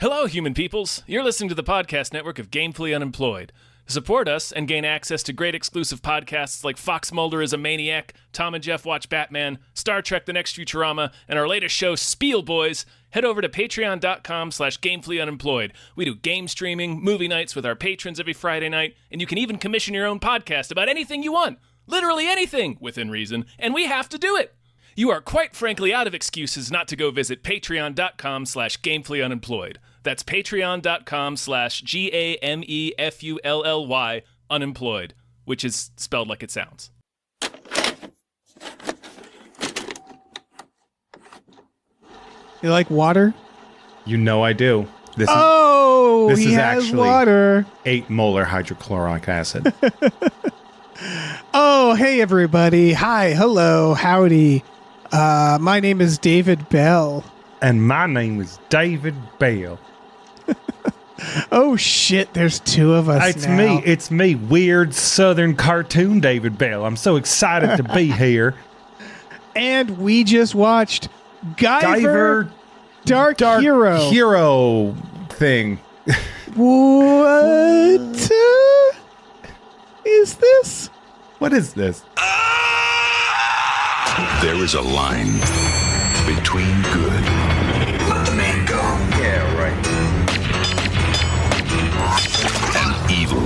Hello, human peoples. You're listening to the podcast network of Gamefully Unemployed. To support us and gain access to great exclusive podcasts like Fox Mulder is a Maniac, Tom and Jeff Watch Batman, Star Trek The Next Futurama, and our latest show, Spiel Boys, head over to patreon.com/gamefullyunemployed. We do game streaming, movie nights with our patrons every Friday night, and you can even commission your own podcast about anything you want. Literally anything, within reason, and we have to do it. You are quite frankly out of excuses not to go visit patreon.com/gamefullyunemployed. That's patreon.com/GAMEFULLY unemployed, which is spelled like it sounds. You like water? You know I do. This is actually water. 8 molar hydrochloric acid. Oh, hey everybody. Hi, hello, howdy. My name is David Bell. And my name is David Bell. Oh shit, there's two of us now. It's me, weird southern cartoon David Bell. I'm so excited to be here. And we just watched Guyver Dark Hero thing. What is this? What is this? There is a line between good. Let the man go. Yeah, right. And evil.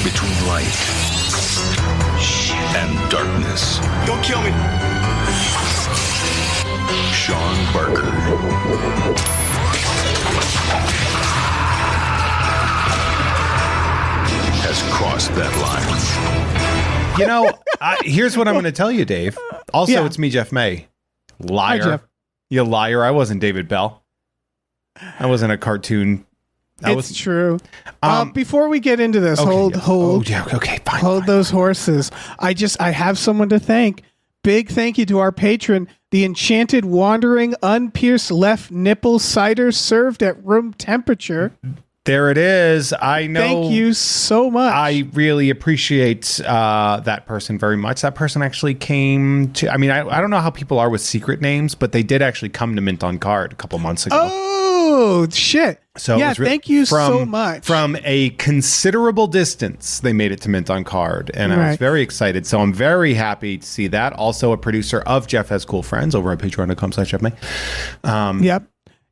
Between light and darkness. Don't kill me. Sean Barker has crossed that line. You know, here's what I'm going to tell you, Dave. Also, Yeah. It's me, Jeff May. Liar. Hi, Jeff. You liar. I wasn't David Bell. I wasn't a cartoon. It's true. Before we get into this, hold. Oh, yeah, okay, fine. Hold those horses. I have someone to thank. Big thank you to our patron, the enchanted wandering unpierced left nipple cider served at room temperature. There it is. I know. Thank you so much. I really appreciate that person very much. That person actually came to, I don't know how people are with secret names, but they did actually come to Mint on Card a couple months ago. Oh, shit. So yeah, thank you so much. From a considerable distance, they made it to Mint on Card, and I was very excited. So I'm very happy to see that. Also a producer of Jeff Has Cool Friends over at patreon.com/JeffMay. Yep.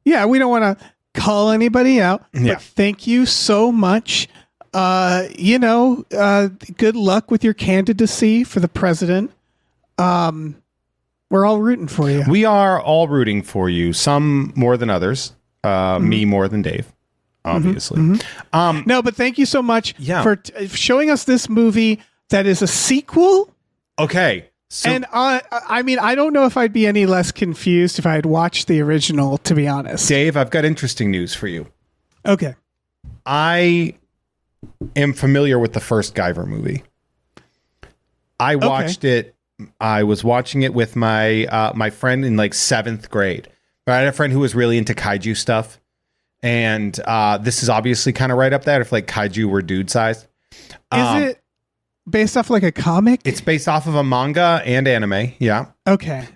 Yeah, we don't want to call anybody out, but thank you so much. Good luck with your candidacy for the president. We're all rooting for you. We are all rooting for you, some more than others. Me more than Dave, obviously. No, but thank you so much for showing us this movie that is a sequel. Okay. So, and I don't know if I'd be any less confused if I had watched the original, to be honest. Dave, I've got interesting news for you. Okay. I am familiar with the first Guyver movie. I watched it. I was watching it with my my friend in like 7th grade. I had a friend who was really into kaiju stuff. And this is obviously kind of right up there if like kaiju were dude sized. Is it based off like a comic? It's based off of a manga and anime. Yeah. Okay.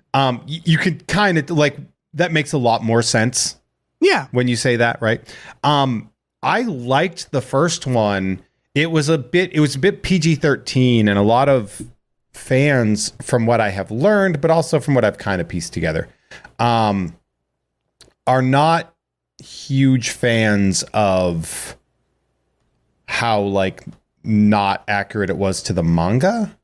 You could kind of like, that makes a lot more sense. Yeah. When you say that, right? I liked the first one. It was a bit PG-13, and a lot of fans, from what I have learned, but also from what I've kind of pieced together, are not huge fans of how like not accurate it was to the manga.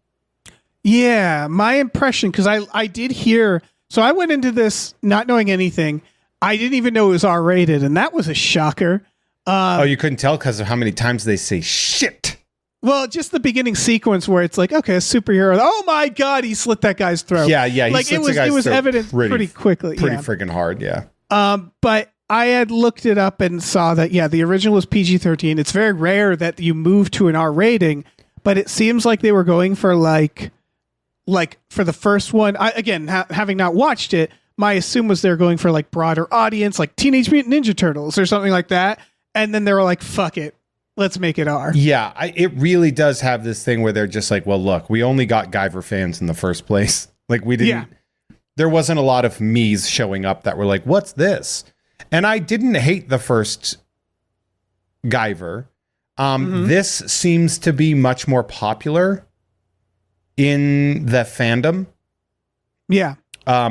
Yeah, my impression, because I did hear, so I went into this not knowing anything. I didn't even know it was R-rated, and that was a shocker. You couldn't tell because of how many times they say shit. Well, just the beginning sequence where it's like, okay, a superhero. Oh my God, he slit that guy's throat. Yeah. Like it was evident pretty quickly. Pretty friggin' hard, yeah. But I had looked it up and saw that, the original was PG-13. It's very rare that you move to an R rating, but it seems like they were going for like for the first one. Having not watched it, my assume was they're going for like broader audience, like Teenage Mutant Ninja Turtles or something like that. And then they were like, fuck it. Let's make it R. Yeah, it really does have this thing where they're just like, well, look, we only got Guyver fans in the first place. Like we didn't. there wasn't a lot of me's showing up that were like, what's this? And I didn't hate the first Guyver. This seems to be much more popular in the fandom. Yeah.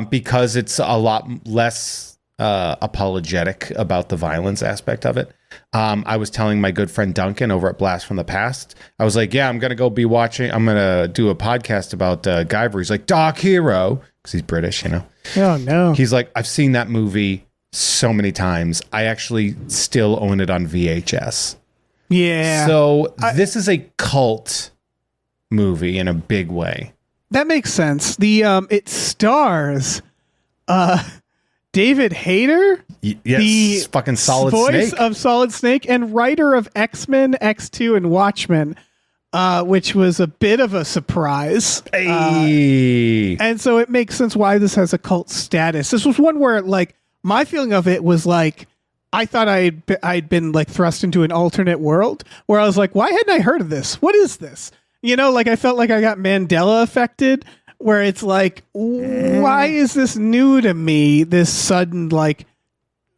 Because it's a lot less apologetic about the violence aspect of it. I was telling my good friend Duncan over at Blast from the Past, I was like, yeah, I'm going to do a podcast about Guyver. He's like, Dark Hero, because he's British, you know. Oh, no. He's like, I've seen that movie so many times. I actually still own it on VHS. Yeah. So this is a cult movie in a big way. That makes sense. It stars David Hayter, Yes, the fucking Solid voice Snake. of Solid Snake and writer of X-Men, X2, and Watchmen, which was a bit of a surprise. Hey. And so it makes sense why this has a cult status. This was one where, like, my feeling of it was like, I thought I'd been like thrust into an alternate world where I was like, why hadn't I heard of this? What is this? You know, like I felt like I got Mandela affected, where it's like, why is this new to me? This sudden like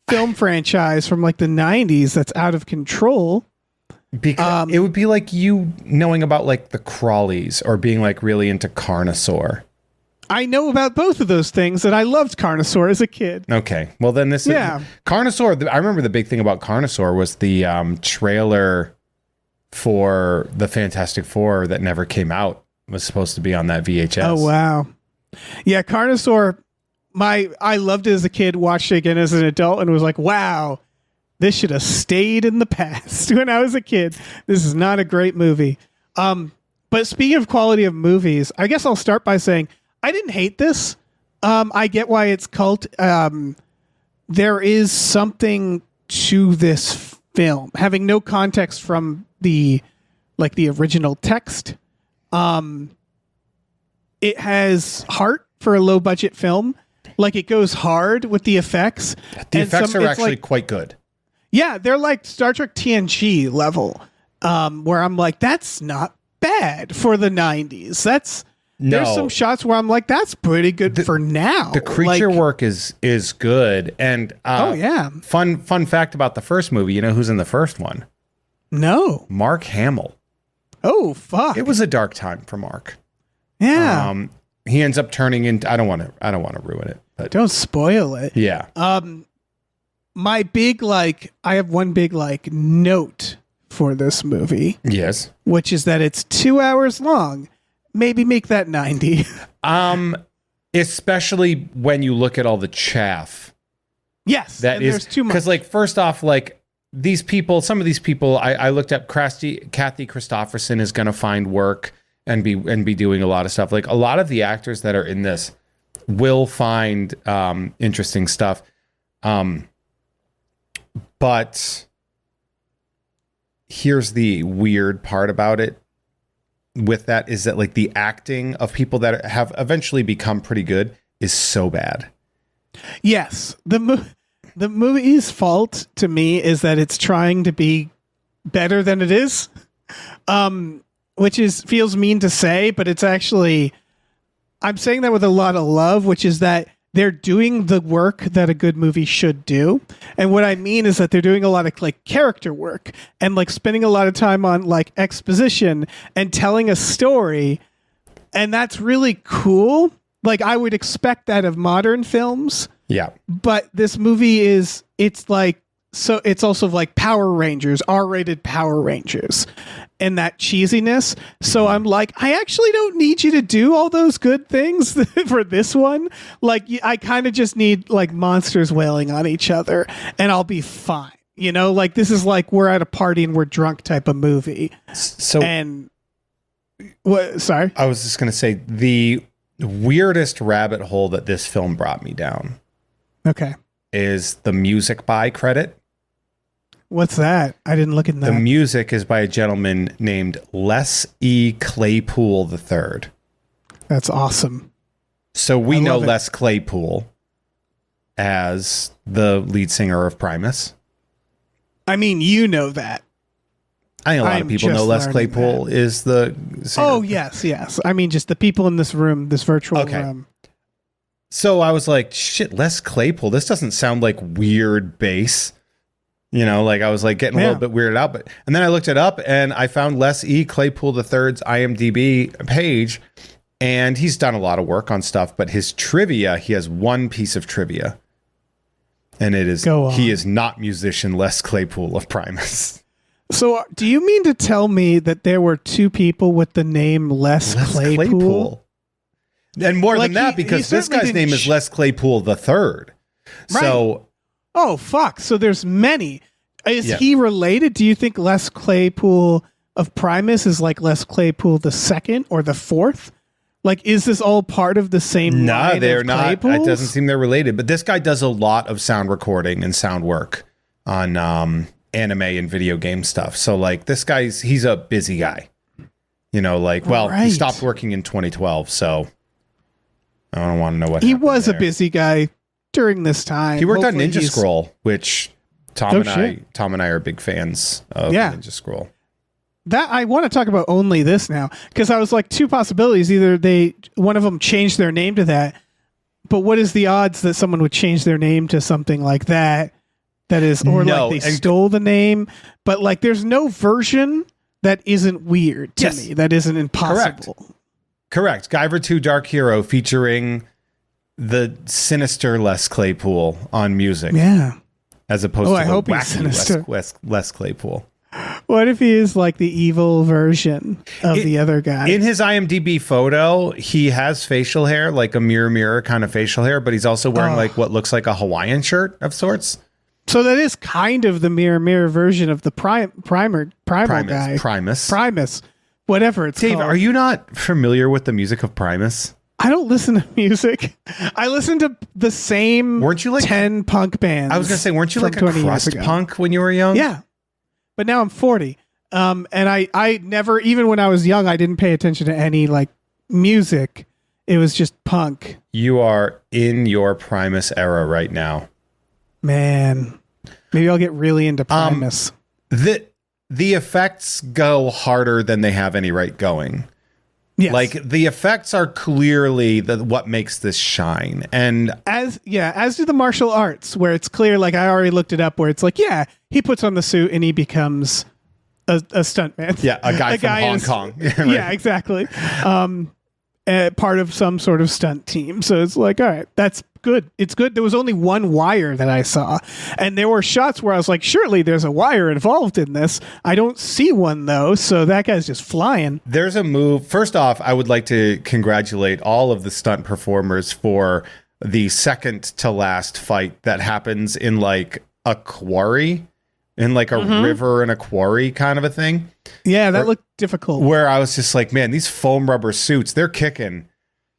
film franchise from like the 90s that's out of control. Because it would be like you knowing about like the Crawleys or being like really into Carnosaur. I know about both of those things, and I loved Carnosaur as a kid. Okay, well then this is Carnosaur. I remember the big thing about Carnosaur was the trailer for the Fantastic Four that never came out was supposed to be on that VHS. Oh wow, yeah, Carnosaur. I loved it as a kid, watched it again as an adult, and was like, wow, this should have stayed in the past when I was a kid. This is not a great movie. But speaking of quality of movies, I guess I'll start by saying I didn't hate this. I get why it's cult. There is something to this film, having no context from the original text. It has heart for a low budget film. Like it goes hard with the effects. The effects are actually quite good. Yeah, they're like Star Trek TNG level, where I'm like, that's not bad for the 90s. There's some shots where I'm like, that's pretty good for now. The creature work is good. And oh yeah, fun fact about the first movie. You know who's in the first one? No, Mark Hamill. Oh fuck! It was a dark time for Mark. Yeah. He ends up turning into. I don't want to ruin it. But don't spoil it. Yeah. My big I have one big note for this movie. Yes. Which is that it's 2 hours long. Maybe make that 90. Especially when you look at all the chaff. Yes. That is there's too much. Because first off, these people, some of these people, I looked up. Kathy Christopherson is going to find work and be doing a lot of stuff. Like a lot of the actors that are in this will find interesting stuff. But here's the weird part about it. With that is that the acting of people that have eventually become pretty good is so bad. Yes, the movie's fault to me is that it's trying to be better than it is, which feels mean to say, but it's actually, I'm saying that with a lot of love, which is that they're doing the work that a good movie should do. And what I mean is that they're doing a lot of character work and spending a lot of time on exposition and telling a story. And that's really cool. I would expect that of modern films. Yeah. But this movie it's also Power Rangers, R-rated Power Rangers, and that cheesiness. So I'm like, I actually don't need you to do all those good things for this one. I kind of just need monsters wailing on each other and I'll be fine. You know, this is we're at a party and we're drunk type of movie. So, and what? Sorry, I was just going to say the weirdest rabbit hole that this film brought me down. Okay. Is the music by credit. What's that? I didn't look at that. The music is by a gentleman named Les E. Claypool III. That's awesome. So we know Les Claypool as the lead singer of Primus. I mean, you know that. I think a lot of people know Les Claypool is the singer. Oh, yes. I mean, just the people in this room, this virtual room. So I was like, shit, Les Claypool. This doesn't sound like weird bass. You know, like I was like getting a little bit weirded out. And then I looked it up and I found Les E. Claypool III's IMDb page. And he's done a lot of work on stuff. But his trivia, he has one piece of trivia. And it is, he is not musician Les Claypool of Primus. So do you mean to tell me that there were two people with the name Les Claypool? And more than that, because this guy's name is Les Claypool III. Right. So, oh fuck! So there's many. Is he related? Do you think Les Claypool of Primus is like Les Claypool II or the fourth? Like, is this all part of the same? No, they're not. It doesn't seem they're related. But this guy does a lot of sound recording and sound work on anime and video game stuff. So like, this he's a busy guy. You know, like, well, he stopped working in 2012, so. I don't want to know what he was a busy guy during this time. He worked on Ninja Scroll, which Tom and I are big fans of Ninja Scroll. That I want to talk about only this now because I was like two possibilities. Either one of them changed their name to that, but what is the odds that someone would change their name to something like that? That is, or like they stole the name, but like there's no version that isn't weird to me. That isn't impossible. Correct. Guyver 2 Dark Hero featuring the sinister Les Claypool on music. Yeah. As opposed to the wacky Les Claypool. What if he is like the evil version of the other guy? In his IMDb photo, he has facial hair, like a mirror kind of facial hair, but he's also wearing like what looks like a Hawaiian shirt of sorts. So that is kind of the mirror version of the primal guy. Primus. Whatever it's Dave, called. are you not familiar with the music of Primus? I don't listen to music. I listen to the same 10 punk bands. I was going to say, weren't you like a crust punk when you were young? Yeah. But now I'm 40. And I never, even when I was young, I didn't pay attention to any like music. It was just punk. You are in your Primus era right now. Man. Maybe I'll get really into Primus. The effects go harder than they have any right going. Yes. Like the effects are clearly what makes this shine. And as do the martial arts, where it's clear, like I already looked it up, where it's like, he puts on the suit and he becomes a stuntman. Yeah, a guy from Hong Kong. Right. Yeah, exactly. Part of some sort of stunt team. So it's like, all right, that's good. It's good. There was only one wire that I saw. And there were shots where I was like, surely there's a wire involved in this. I don't see one, though. So that guy's just flying. There's a move. First off, I would like to congratulate all of the stunt performers for the second to last fight that happens in like a quarry, in like a river and a quarry kind of a thing. Yeah, that looked difficult. Where I was just like, man, these foam rubber suits, they're kicking.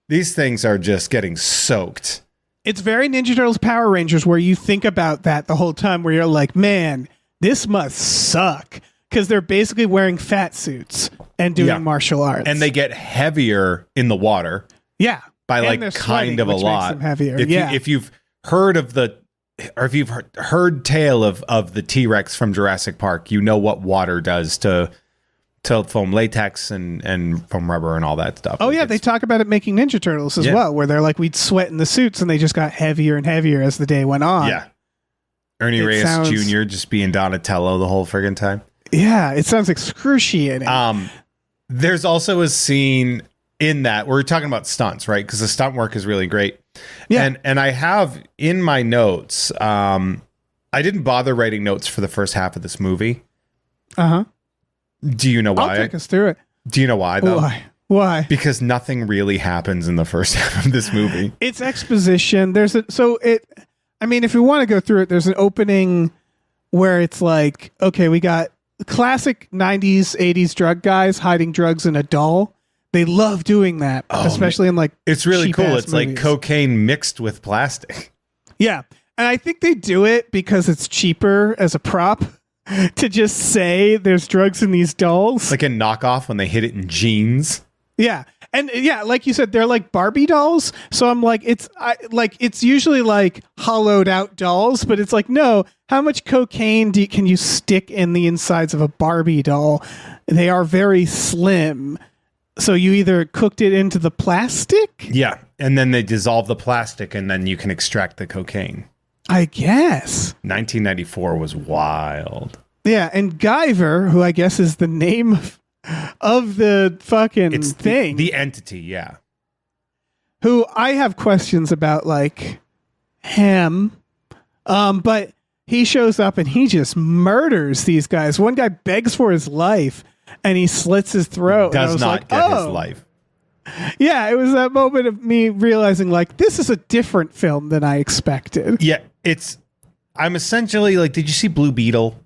These things are just getting soaked. It's very Ninja Turtles Power Rangers where you think about that the whole time where you're like, man, this must suck. Because they're basically wearing fat suits and doing martial arts. And they get heavier in the water. Yeah. By like kind of a lot. Makes them heavier. If you've heard of if you've heard tale of the T-Rex from Jurassic Park, you know what water does to foam latex and foam rubber and all that stuff. Oh, yeah. They talk about it making Ninja Turtles as well, where they're like, we'd sweat in the suits and they just got heavier and heavier as the day went on. Yeah. Ernie Reyes Jr. just being Donatello the whole friggin' time. Yeah. It sounds excruciating. There's also a scene in that we're talking about stunts, right? Because the stunt work is really great. Yeah. And I have in my notes, I didn't bother writing notes for the first half of this movie. Uh-huh. Do you know why? I'll take us through it. Do you know why, though? Why? Because nothing really happens in the first half of this movie. It's exposition. I mean, if we want to go through it, there's an opening where it's like, okay, we got classic 90s, 80s drug guys hiding drugs in a doll. They love doing that, especially in like it's really cool. It's movies. Like cocaine mixed with plastic. Yeah. And I think they do it because it's cheaper as a prop. To just say there's drugs in these dolls. Like a knockoff when they hit it in jeans. Yeah. And yeah, like you said, they're like Barbie dolls. So I'm like, it's usually like hollowed out dolls, but it's like, no, how much cocaine can you stick in the insides of a Barbie doll? They are very slim. So you either cooked it into the plastic. Yeah. And then they dissolve the plastic, and then you can extract the cocaine. I guess. 1994 was wild. Yeah, and Guyver, who I guess is the name of the fucking thing. The entity, yeah. Who I have questions about, like, him. But he shows up and he just murders these guys. One guy begs for his life, and he slits his throat. Does not get his life. Yeah, it was that moment of me realizing, like, this is a different film than I expected. Yeah, I'm essentially like, did you see Blue Beetle?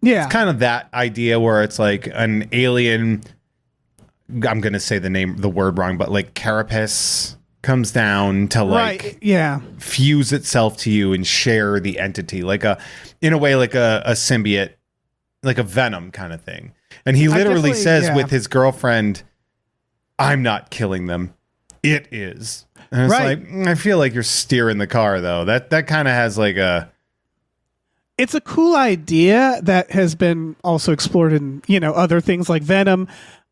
Yeah. It's kind of that idea where it's like an alien, I'm going to say the word wrong, but like carapace comes down to like fuse itself to you and share the entity, like in a way, like a symbiote, like a Venom kind of thing. And he literally says with his girlfriend, I'm not killing them. It is. And it's like, I feel like you're steering the car though. That kind of has like it's a cool idea that has been also explored in, other things like Venom.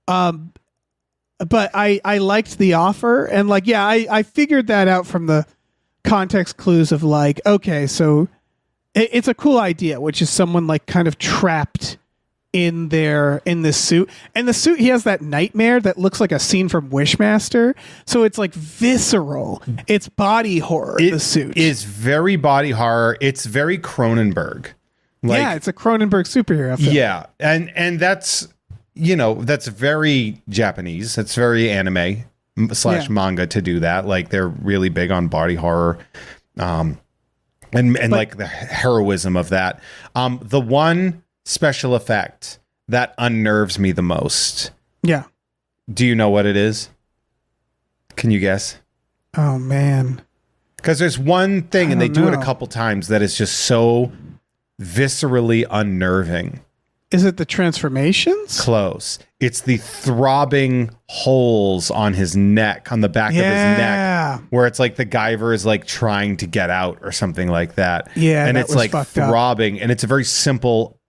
But I liked the offer, and like, I figured that out from the context clues of like, okay, so it's a cool idea, which is someone like kind of trapped in this suit. And the suit, he has that nightmare that looks like a scene from Wishmaster. So it's like visceral. It's body horror. The suit is very body horror. It's very Cronenberg. It's a Cronenberg superhero film. Yeah. And that's, that's very Japanese. It's very anime / manga to do that. Like they're really big on body horror. And like the heroism of that. The one special effect that unnerves me the most. Yeah. Do you know what it is? Can you guess? Oh man. Because there's one thing, and they do it a couple times, that is just so viscerally unnerving. Is it the transformations? Close. It's the throbbing holes on his neck, on the back of his neck, where it's like the Guyver is like trying to get out or something like that. Yeah, and that it's like throbbing, up. And it's a very simple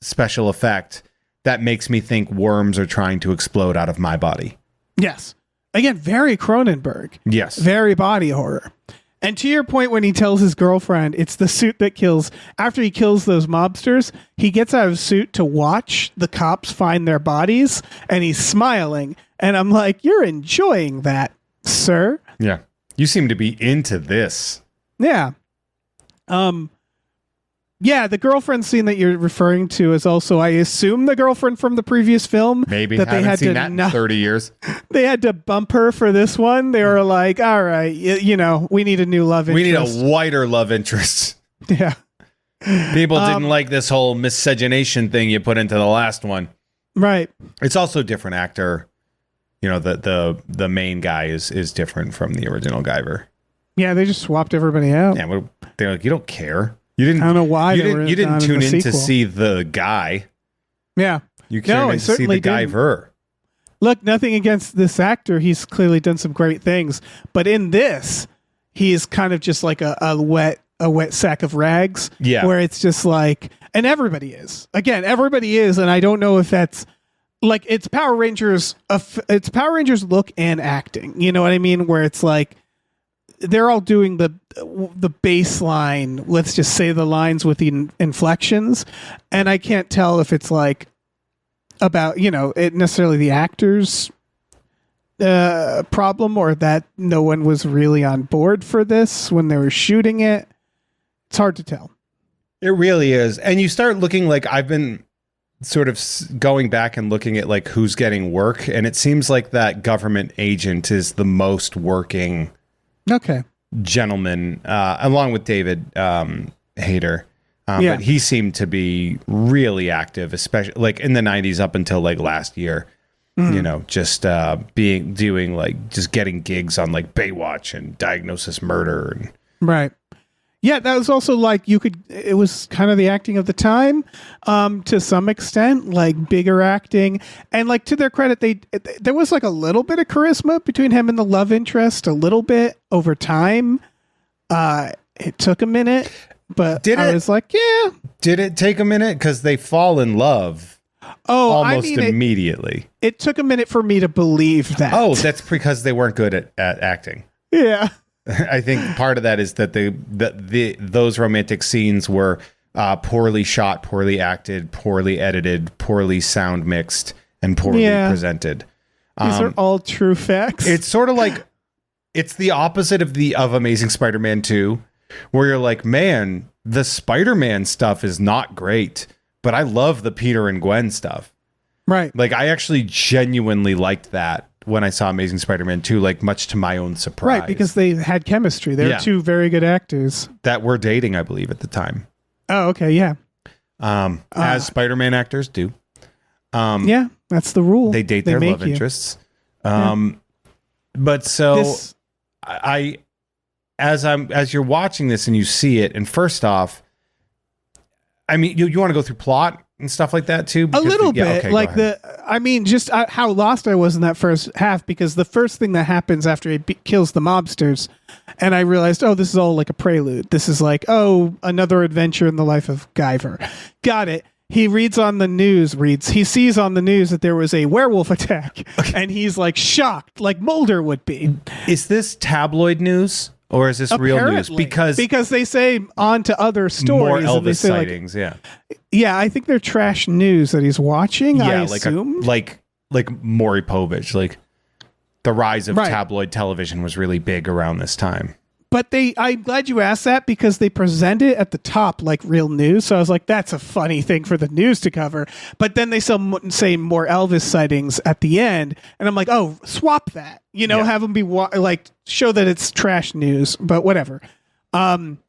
special effect that makes me think worms are trying to explode out of my body. Yes. Again, very Cronenberg. Yes. Very body horror. And to your point, when he tells his girlfriend it's the suit that kills, after he kills those mobsters, he gets out of suit to watch the cops find their bodies, and he's smiling. And I'm like, you're enjoying that, sir. Yeah. You seem to be into this. Yeah. Yeah, the girlfriend scene that you're referring to is also, I assume, the girlfriend from the previous film. Maybe. That they had seen that in 30 years. They had to bump her for this one. They were like, all right, we need a new love interest. We need a whiter love interest. Yeah. People didn't like this whole miscegenation thing you put into the last one. Right. It's also a different actor. The main guy is different from the original Guyver. Yeah, they just swapped everybody out. Yeah, they're like, you don't care. You didn't. I don't know why you didn't tune in to see the guy. Yeah, you tuned in to see the Guyver. Look, nothing against this actor. He's clearly done some great things, but in this, he's kind of just like a wet sack of rags. Yeah, where it's just like, and everybody is. Again, everybody is, and I don't know if that's like it's Power Rangers. It's Power Rangers look and acting. You know what I mean? Where it's like they're all doing the baseline, let's just say the lines with the inflections, and I can't tell if it's like about it necessarily the actors problem, or that no one was really on board for this when they were shooting it. It's hard to tell. It really is. And you start looking, like, I've been sort of going back and looking at like who's getting work, and it seems like that government agent is the most working gentleman, along with David Hayter. But he seemed to be really active, especially like in the 90s up until like last year. Just doing like just getting gigs on like Baywatch and Diagnosis Murder and right. Yeah, that was also like it was kind of the acting of the time, to some extent, like bigger acting. And like to their credit, there was like a little bit of charisma between him and the love interest, a little bit over time. It took a minute, but I was like, yeah. Did it take a minute? Because they fall in love. Oh, almost I mean, immediately. It took a minute for me to believe that. Oh, that's because they weren't good at acting. Yeah. I think part of that is that those romantic scenes were poorly shot, poorly acted, poorly edited, poorly sound mixed, and poorly presented. These are all true facts. It's sort of like it's the opposite of Amazing Spider-Man 2, where you're like, man, the Spider-Man stuff is not great, but I love the Peter and Gwen stuff. Right. Like, I actually genuinely liked that when I saw Amazing Spider-Man 2, like, much to my own surprise. Right, because they had chemistry. They were two very good actors. That were dating, I believe, at the time. Oh, okay, yeah. As Spider-Man actors do. Yeah, that's the rule. They date their love interests. But so as you're watching this and you see it, and first off, I mean, you want to go through plot and stuff like that too? A little bit. Okay, just how lost I was in that first half, because the first thing that happens after he kills the mobsters, and I realized, oh, this is all like a prelude. This is like, oh, another adventure in the life of Guyver. Got it. He sees on the news that there was a werewolf attack, and he's like shocked, like Mulder would be. Is this tabloid news? Or is this real news? Because they say on to other stories. More Elvis sightings, Yeah, I think they're trash news that he's watching, I like assume. Like Maury Povich. Like, the rise of tabloid television was really big around this time. But I'm glad you asked that, because they present it at the top like real news. So I was like, that's a funny thing for the news to cover. But then they say more Elvis sightings at the end. And I'm like, oh, swap that. Have them be show that it's trash news, but whatever. And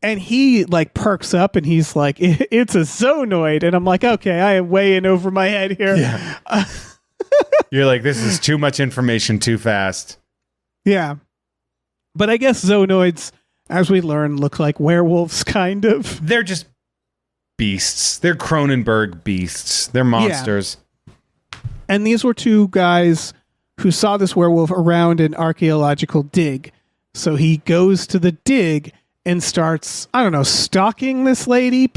he like perks up and he's like, it's a zoonoid. And I'm like, okay, I am way in over my head here. Yeah. You're like, this is too much information too fast. Yeah. But I guess zoonoids, as we learn, look like werewolves, kind of. They're just beasts. They're Cronenberg beasts. They're monsters. Yeah. And these were two guys who saw this werewolf around an archaeological dig. So he goes to the dig and starts, I don't know, stalking this lady,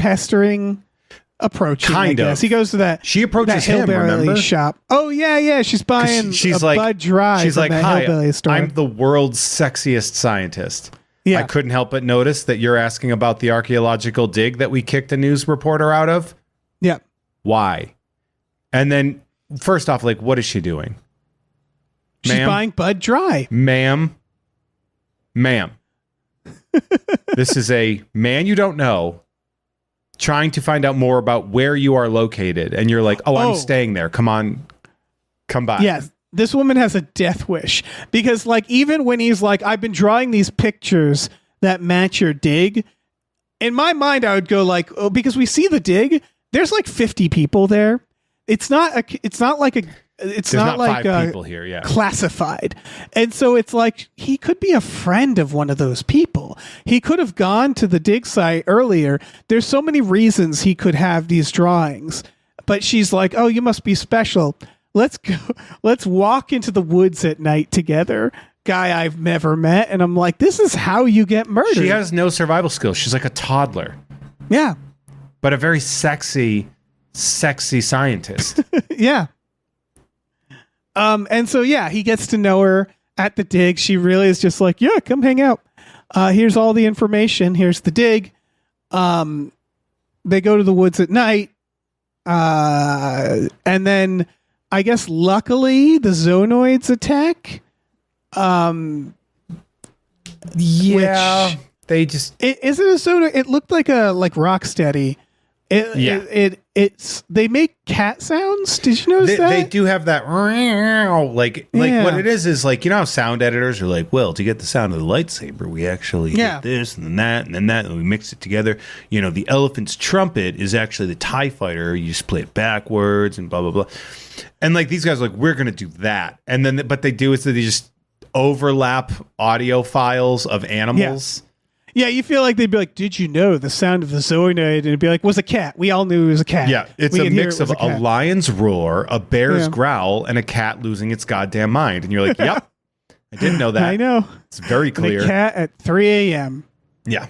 approaching. I guess he goes to that. She approaches him. Remember? Shop. Oh yeah. She's buying Bud Dry. She's like, "Hi, store. I'm the world's sexiest scientist." Yeah. I couldn't help but notice that you're asking about the archaeological dig that we kicked a news reporter out of. Yeah. Why? And then, first off, like, what is she doing? She's buying Bud Dry. Ma'am. This is a man you don't know trying to find out more about where you are located, and you're like, I'm staying there. Come on, come by. Yes, this woman has a death wish, because like, even when he's like, I've been drawing these pictures that match your dig, in my mind I would go like, oh, because we see the dig, there's like 50 people there. It's not like five people here, classified. And so it's like, he could be a friend of one of those people. He could have gone to the dig site earlier. There's so many reasons he could have these drawings. But she's like, oh, you must be special. Let's go. Let's walk into the woods at night together. Guy I've never met. And I'm like, this is how you get murdered. She has no survival skills. She's like a toddler. Yeah. But a very sexy scientist. Yeah. And so, he gets to know her at the dig. She really is just like, yeah, come hang out. Here's all the information. Here's the dig. They go to the woods at night. And then I guess luckily the zoonoids attack. Yeah. They just... Is it a zoonoid? It looked like Rocksteady. They make cat sounds. Did you notice that? They do have that like what it is like, how sound editors are like, well, to get the sound of the lightsaber, we actually get this and then that and then that, and we mix it together. The elephant's trumpet is actually the TIE fighter. You just play it backwards and blah blah blah. And like, these guys are like, we're gonna do that, and then but they do is that they just overlap audio files of animals. Yeah, you feel like they'd be like, did you know the sound of the zoonoid? And it'd be like, it was a cat. We all knew it was a cat. Yeah, it's a mix of a lion's roar, a bear's growl, and a cat losing its goddamn mind. And you're like, yep, I didn't know that. I know. It's very clear. And a cat at 3 a.m. Yeah.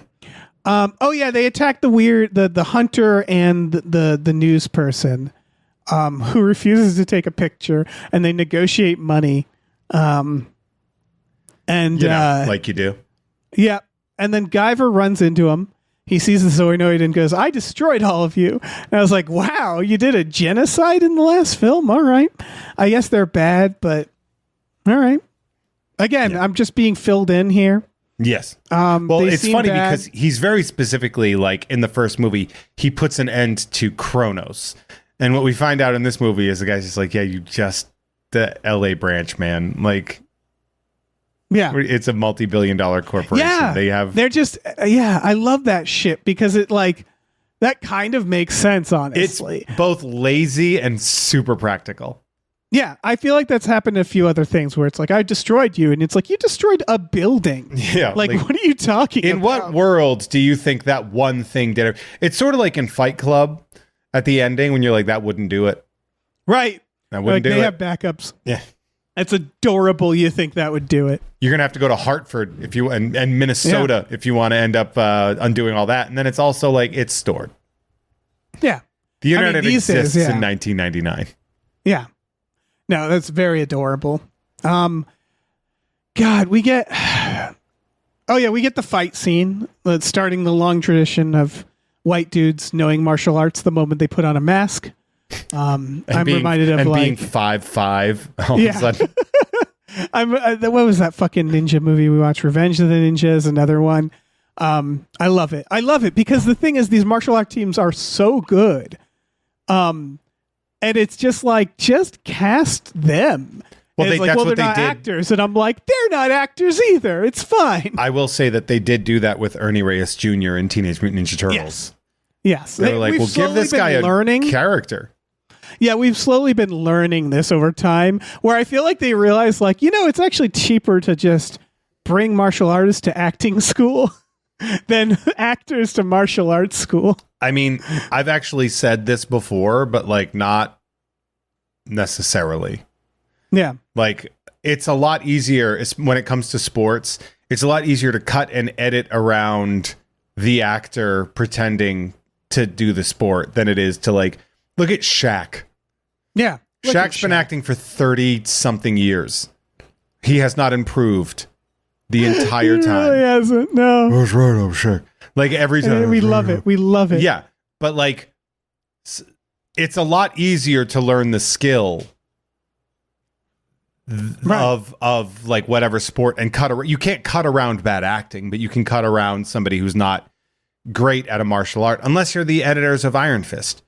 Oh yeah, they attack the hunter and the news person, who refuses to take a picture, and they negotiate money. And like you do. yeah, and then Guyver runs into him. He sees the Zoinoid and goes, "I destroyed all of you." And I was like, "Wow, you did a genocide in the last film? All right, I guess they're bad, but all right." Again, I'm just being filled in here. Yes. Well, it's funny because he's very specifically, like, in the first movie, he puts an end to Kronos. And what we find out in this movie is the guy's just like, yeah, you just, the LA branch, man. Like, yeah, it's a multi-billion-dollar corporation. Yeah, they're just, I love that shit because it, like, that kind of makes sense, honestly. It's both lazy and super practical. Yeah, I feel like that's happened to a few other things where it's like, I destroyed you, and it's like, you destroyed a building. Yeah. Like what are you talking about? In what world do you think that one thing did it? It's sort of like in Fight Club at the ending when you're like, that wouldn't do it. Right. That wouldn't do it. They have backups. Yeah. It's adorable you think that would do it. You're going to have to go to Hartford if you and Minnesota if you want to end up undoing all that. And then it's also like, it's stored. Yeah. The internet exists in 1999. Yeah. No, that's very adorable. God, we get the fight scene that's starting the long tradition of white dudes knowing martial arts the moment they put on a mask. I'm reminded of being 5'5" all of a sudden. What was that fucking ninja movie we watched? Revenge of the Ninja is another one. I love it. I love it because the thing is, these martial art teams are so good. And it's just like, just cast them. Well, that's what they're they not did. Actors, and I'm like, they're not actors either. It's fine. I will say that they did do that with Ernie Reyes Jr. in Teenage Mutant Ninja Turtles. Yes. They were like, well, give this guy a character. Yeah, we've slowly been learning this over time, where I feel like they realize, like, it's actually cheaper to just bring martial artists to acting school than actors to martial arts school. I mean, I've actually said this before, but like not necessarily. Yeah. Like, it's a lot easier when it comes to sports. It's a lot easier to cut and edit around the actor pretending to do the sport than it is to, like, look at Shaq. Yeah. Shaq's been acting for 30 something years. He has not improved the entire time. He really hasn't. No. That's right, I'm Shaq. Like, every time. We love it. We love it. Yeah. But, like, it's a lot easier to learn the skill of like whatever sport and you can't cut around bad acting, but you can cut around somebody who's not great at a martial art, unless you're the editors of Iron Fist.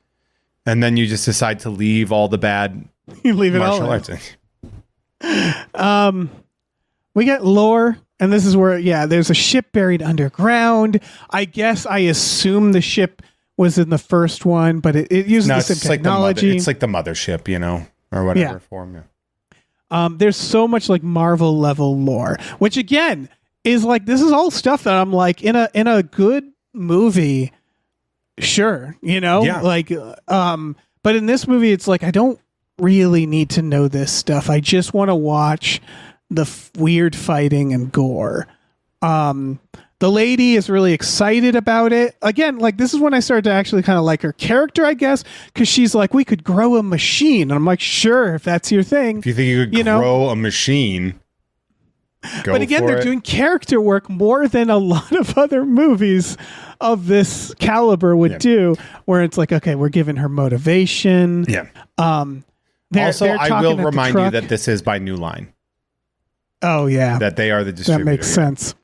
And then you just decide to leave all the bad martial arts in. We get lore, and this is where, there's a ship buried underground. I assume the ship was in the first one, but it uses the same technology. It's like the mothership, or whatever form. Yeah. There's so much like Marvel level lore, which again is like, this is all stuff that I'm like, in a good movie, sure, like, but in this movie, it's like, I don't really need to know this stuff. I just want to watch the weird fighting and gore. The lady is really excited about it. Again, like, this is when I started to actually kind of like her character, I guess, because she's like, we could grow a machine. And I'm like, sure, if that's your thing. If you think you could grow a machine, go But again, for they're doing character work more than a lot of other movies of this caliber would do, where it's like, okay, we're giving her motivation. Yeah. Also, I will remind you that this is by New Line. Oh, yeah. That they are the distributor. That makes sense.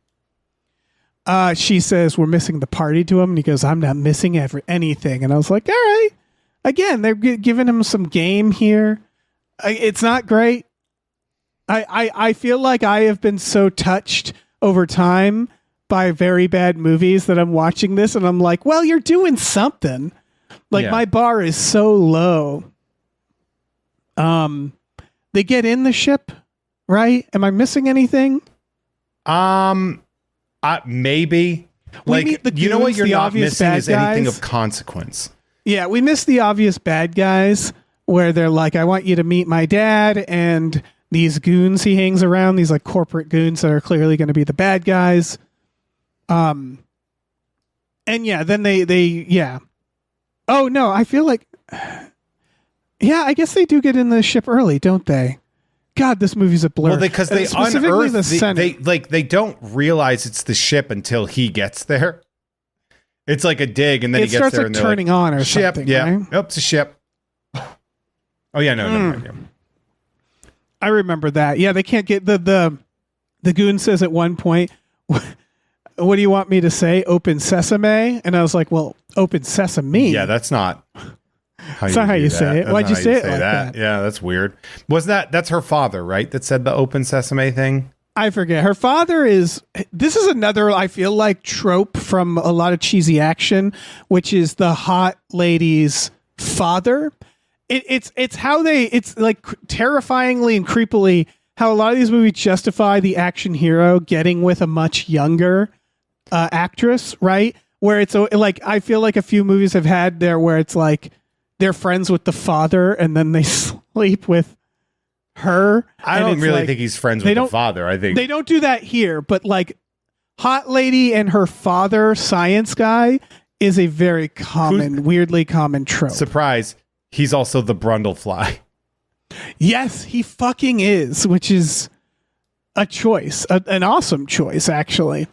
She says, we're missing the party to him. And he goes, I'm not missing anything. And I was like, all right. Again, they're giving him some game here. It's not great. I feel like I have been so touched over time by very bad movies that I'm watching this and I'm like, well, you're doing something. Like, my bar is so low. They get in the ship, right? Am I missing anything? Maybe. Like, you know what you're not missing is anything of consequence. Yeah, we miss the obvious bad guys where they're like, I want you to meet my dad, and these goons he hangs around, these like corporate goons that are clearly going to be the bad guys. And yeah, then they yeah. Oh no, I feel like yeah, I guess they do get in the ship early, don't they? God, this movie's a blur. Well, because they Specifically unearth the Senate. they don't realize it's the ship until he gets there. It's like a dig, and then It he gets starts there like and they're turning on or ship, something, yeah, right? oh, it's a ship. Oh yeah, no, never mind. Yeah. I remember that. Yeah, they can't get the goon says at one point, "What do you want me to say? Open sesame?" And I was like, "Well, open sesame." Yeah, that's not how That's not how do you that. say it. That's Why'd not you how say it like that? Yeah, that's weird. That's her father, right? That said the open sesame thing. I forget. Her father is. This is another. I feel like trope from a lot of cheesy action, which is the hot lady's father. It's how they. It's like terrifyingly and creepily how a lot of these movies justify the action hero getting with a much younger actress, right? Where it's like I feel like a few movies have had there where it's like they're friends with the father and then they sleep with her. I and don't it's really like- think he's friends they with the don't- father. I think They don't do that here, but like hot lady and her father, science guy, is a very common, weirdly common trope. surprise. He's also the Brundlefly. Yes, he fucking is, which is a choice, an awesome choice, actually.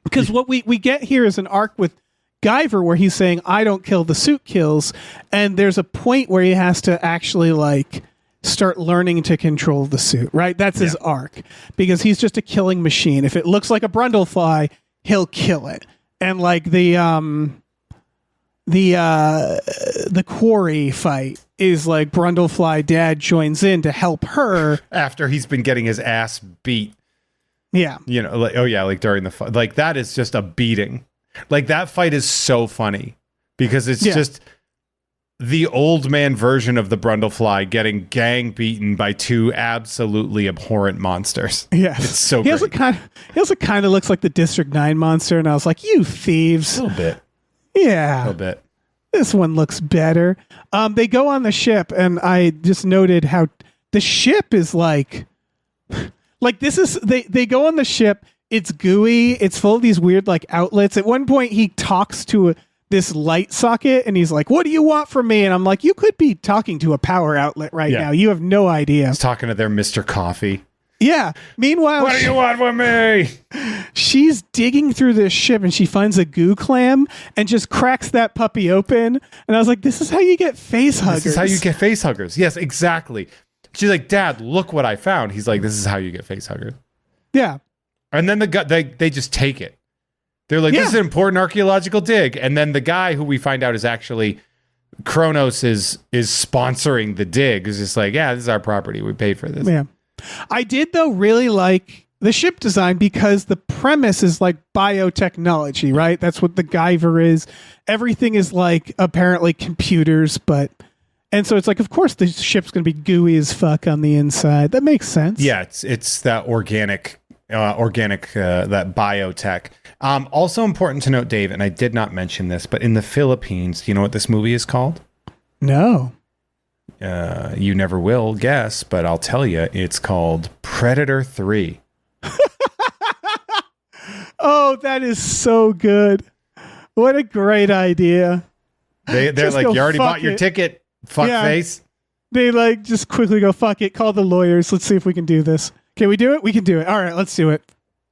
Because what we get here is an arc with Guyver where he's saying, I don't kill, the suit kills. And there's a point where he has to actually like start learning to control the suit, right? That's his arc. Because he's just a killing machine. If it looks like a Brundlefly, he'll kill it. And like the quarry fight is like Brundlefly dad joins in to help her. After he's been getting his ass beat, Yeah. you know, like, oh yeah, like during the fight, like that is just a beating. Like that fight is so funny because it's just the old man version of the Brundlefly getting gang beaten by two absolutely abhorrent monsters. Yes. It's so he great. he also kind of looks like the District 9 monster, and I was like, you thieves. A little bit. Yeah. A little bit. This one looks better. They go on the ship, and I just noted how the ship is like this is they go on the ship. It's gooey. It's full of these weird like outlets. At one point, he talks to this light socket, and he's like, "What do you want from me?" And I'm like, "You could be talking to a power outlet right now. You have no idea." He's talking to their Mr. Coffee. Yeah. Meanwhile, What do you want from me? she's digging through this ship and she finds a goo clam and just cracks that puppy open. And I was like, this is how you get face huggers. This is how you get face huggers. Yes, exactly. She's like, Dad, look what I found. He's like, this is how you get face huggers. Yeah. And then the guy, they just take it. They're like, this is an important archaeological dig. And then the guy who we find out is actually Kronos is sponsoring the dig. Is just like, yeah, this is our property. We paid for this. Yeah. I did though really like the ship design because the premise is like biotechnology, right? That's what the Guyver is. Everything is like apparently computers, and so it's like, of course the ship's going to be gooey as fuck on the inside. That makes sense. Yeah, it's that organic, that biotech. Also important to note, Dave, and I did not mention this, but in the Philippines, do you know what this movie is called? No. You never will guess, but I'll tell you, it's called Predator 3. Oh, that is so good. What a great idea. They're Just like, go you already fuck bought your it." ticket, fuckface. They like just quickly go, fuck it, call the lawyers. Let's see if we can do this. Can we do it? We can do it. All right, let's do it.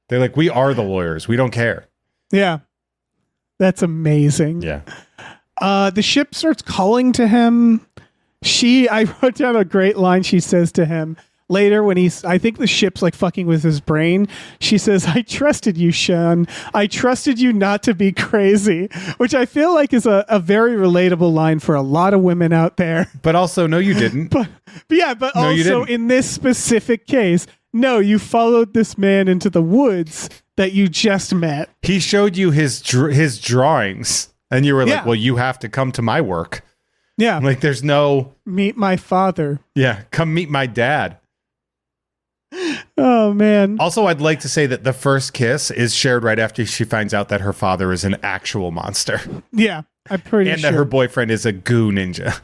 They're like, we are the lawyers. We don't care. Yeah. That's amazing. Yeah. The ship starts calling to him. I wrote down a great line she says to him later when I think the ship's like fucking with his brain. She says, I trusted you, Sean. I trusted you not to be crazy, which I feel like is a very relatable line for a lot of women out there. But also, no, you didn't. But No, you also didn't. in this specific case, no, you followed this man into the woods that you just met. He showed you his drawings, and you were like, Yeah. well, you have to come to my work. Yeah. Like, there's no, Meet my father. come meet my dad. Oh, man. Also, I'd like to say that the first kiss is shared right after she finds out that her father is an actual monster Yeah. I'm pretty and sure. that her boyfriend is a goo ninja.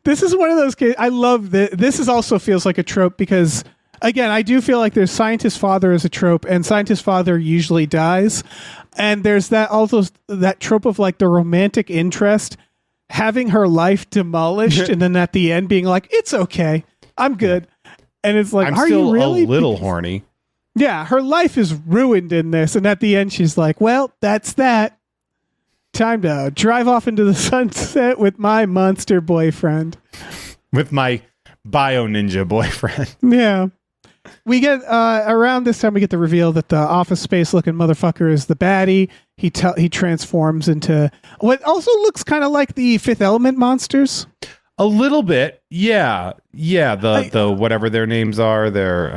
This is one of those cases. I love that. This is also feels like a trope because again, I do feel like there's scientist father as a trope, and scientist father usually dies. And there's that also that trope of like the romantic interest having her life demolished, and then at the end being like, "It's okay, I'm good." And it's like, I'm are still you really a little horny. Yeah, her life is ruined in this, and at the end she's like, "Well, that's that. Time to drive off into the sunset with my monster boyfriend." With my bio ninja boyfriend. Yeah. We get around this time we get the reveal that the Office Space looking motherfucker is the baddie. He transforms into what also looks kind of like the Fifth Element monsters. A little bit. Yeah. The whatever their names are, they're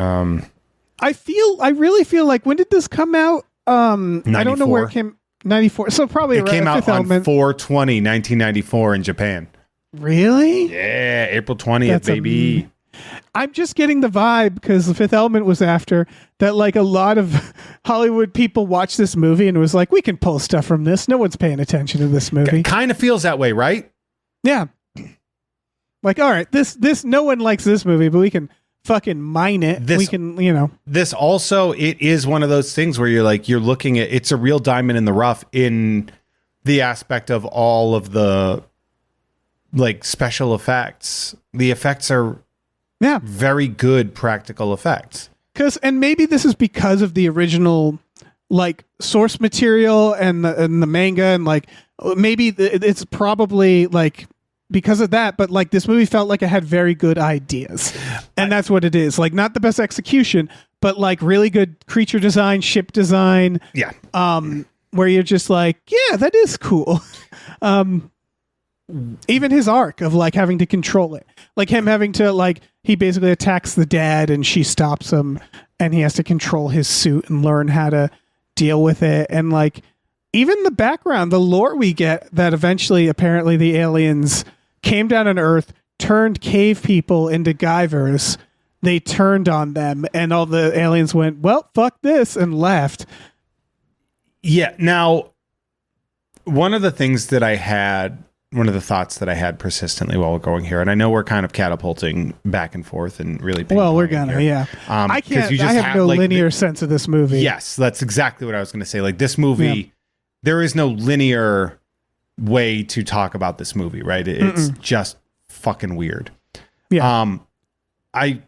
I really feel like, when did this come out? I don't know where it 94. came. 94. So probably it came out Fifth on Element. 4/20/1994 in Japan. Really? Yeah, April 20th, That's baby. I'm just getting the vibe, because the Fifth Element was after that, like a lot of Hollywood people watched this movie and was like, we can pull stuff from this. No one's paying attention to this movie. Kind of feels that way, right? Yeah. Like, all right, this no one likes this movie, but we can fucking mine it. We can, This also, it is one of those things where you're looking at, it's a real diamond in the rough in the aspect of all of the like special effects. The effects are very good practical effects. And maybe this is because of the original like source material and the manga, and like maybe it's probably like because of that, but like this movie felt like it had very good ideas, and that's what it is. Like, not the best execution, but like really good creature design, ship design. Yeah. Where you're just like, yeah, that is cool. Even his arc of like having to control it, like him having to like, he basically attacks the dad and she stops him, and he has to control his suit and learn how to deal with it. And like, even the background, the lore we get that eventually apparently the aliens came down on Earth, turned cave people into Guyvers. They turned on them, and all the aliens went, well, fuck this, and left. Yeah. Now, one of the thoughts that I had persistently while we're going here, and I know we're kind of catapulting back and forth and really. Well, we're gonna, here. I can't. I have no linear sense of this movie. Yes, that's exactly what I was going to say. Like, this movie, there is no linear way to talk about this movie, right? It's just fucking weird. Yeah. I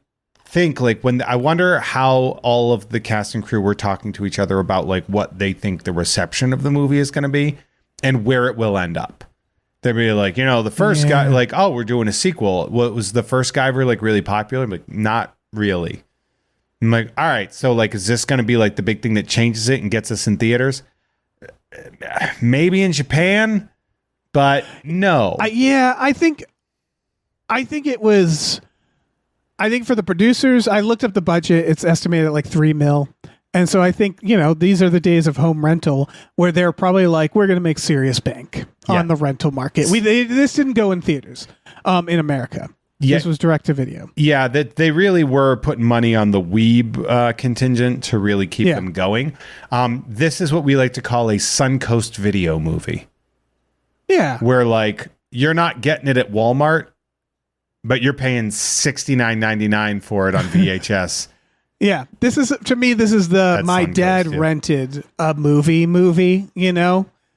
think like I wonder how all of the cast and crew were talking to each other about like what they think the reception of the movie is going to be and where it will end up. They'd be like, the first guy, like, oh, we're doing a sequel. What was the first Guyver like really popular? I'm like, not really. I'm like, all right, so like, is this going to be like the big thing that changes it and gets us in theaters? Maybe in Japan, but no. I think it was. I think for the producers, I looked up the budget. It's estimated at like $3 million. And so I think, these are the days of home rental where they're probably like, we're going to make serious bank on the rental market. This didn't go in theaters in America. Yeah. This was direct to video. Yeah, that they really were putting money on the weeb contingent to really keep them going. This is what we like to call a Suncoast video movie. Yeah. Where like you're not getting it at Walmart, but you're paying $69.99 for it on VHS. Yeah, this is That's my dad rented a movie,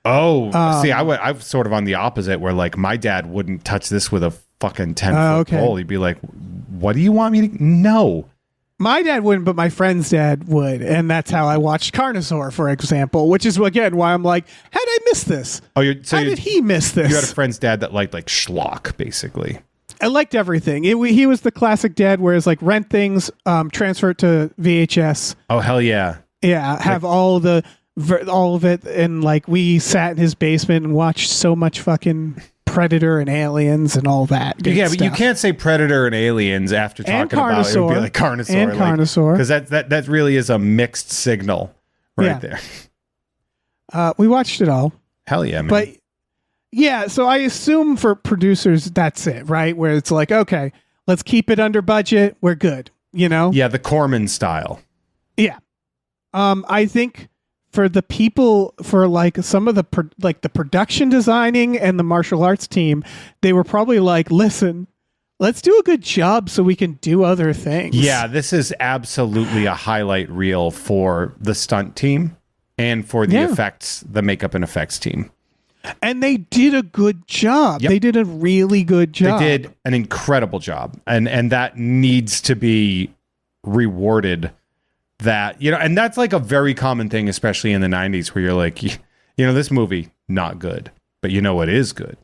Oh, see, I'm sort of on the opposite, where like my dad wouldn't touch this with a fucking 10-foot pole. He'd be like, "What do you want me to?" No, my dad wouldn't, but my friend's dad would, and that's how I watched Carnosaur, for example. Which is again why I'm like, how did I miss this? Oh, how did he miss this? You had a friend's dad that liked like schlock, basically. I liked everything. He was the classic dad, whereas like rent things, transfer it to VHS. Oh hell yeah, yeah. Have all of it, and like we sat in his basement and watched so much fucking Predator and Aliens and all that. Yeah, but you can't say Predator and Aliens after talking about it. It would be like Carnosaur and Carnosaur, because that really is a mixed signal right there. We watched it all. Hell yeah, man. But yeah, so I assume for producers that's it, right? Where it's like, okay, let's keep it under budget. We're good, Yeah, the Corman style. Yeah. I think for the people, for like some of the the production designing and the martial arts team, they were probably like, listen, let's do a good job so we can do other things. Yeah, this is absolutely a highlight reel for the stunt team and for the effects, the makeup and effects team. And they did a good job. Yep. They did a really good job. They did an incredible job. And that needs to be rewarded. That, you know, and that's like a very common thing, especially in the 90s, where you're like, you know, this movie, not good. But you know what is good?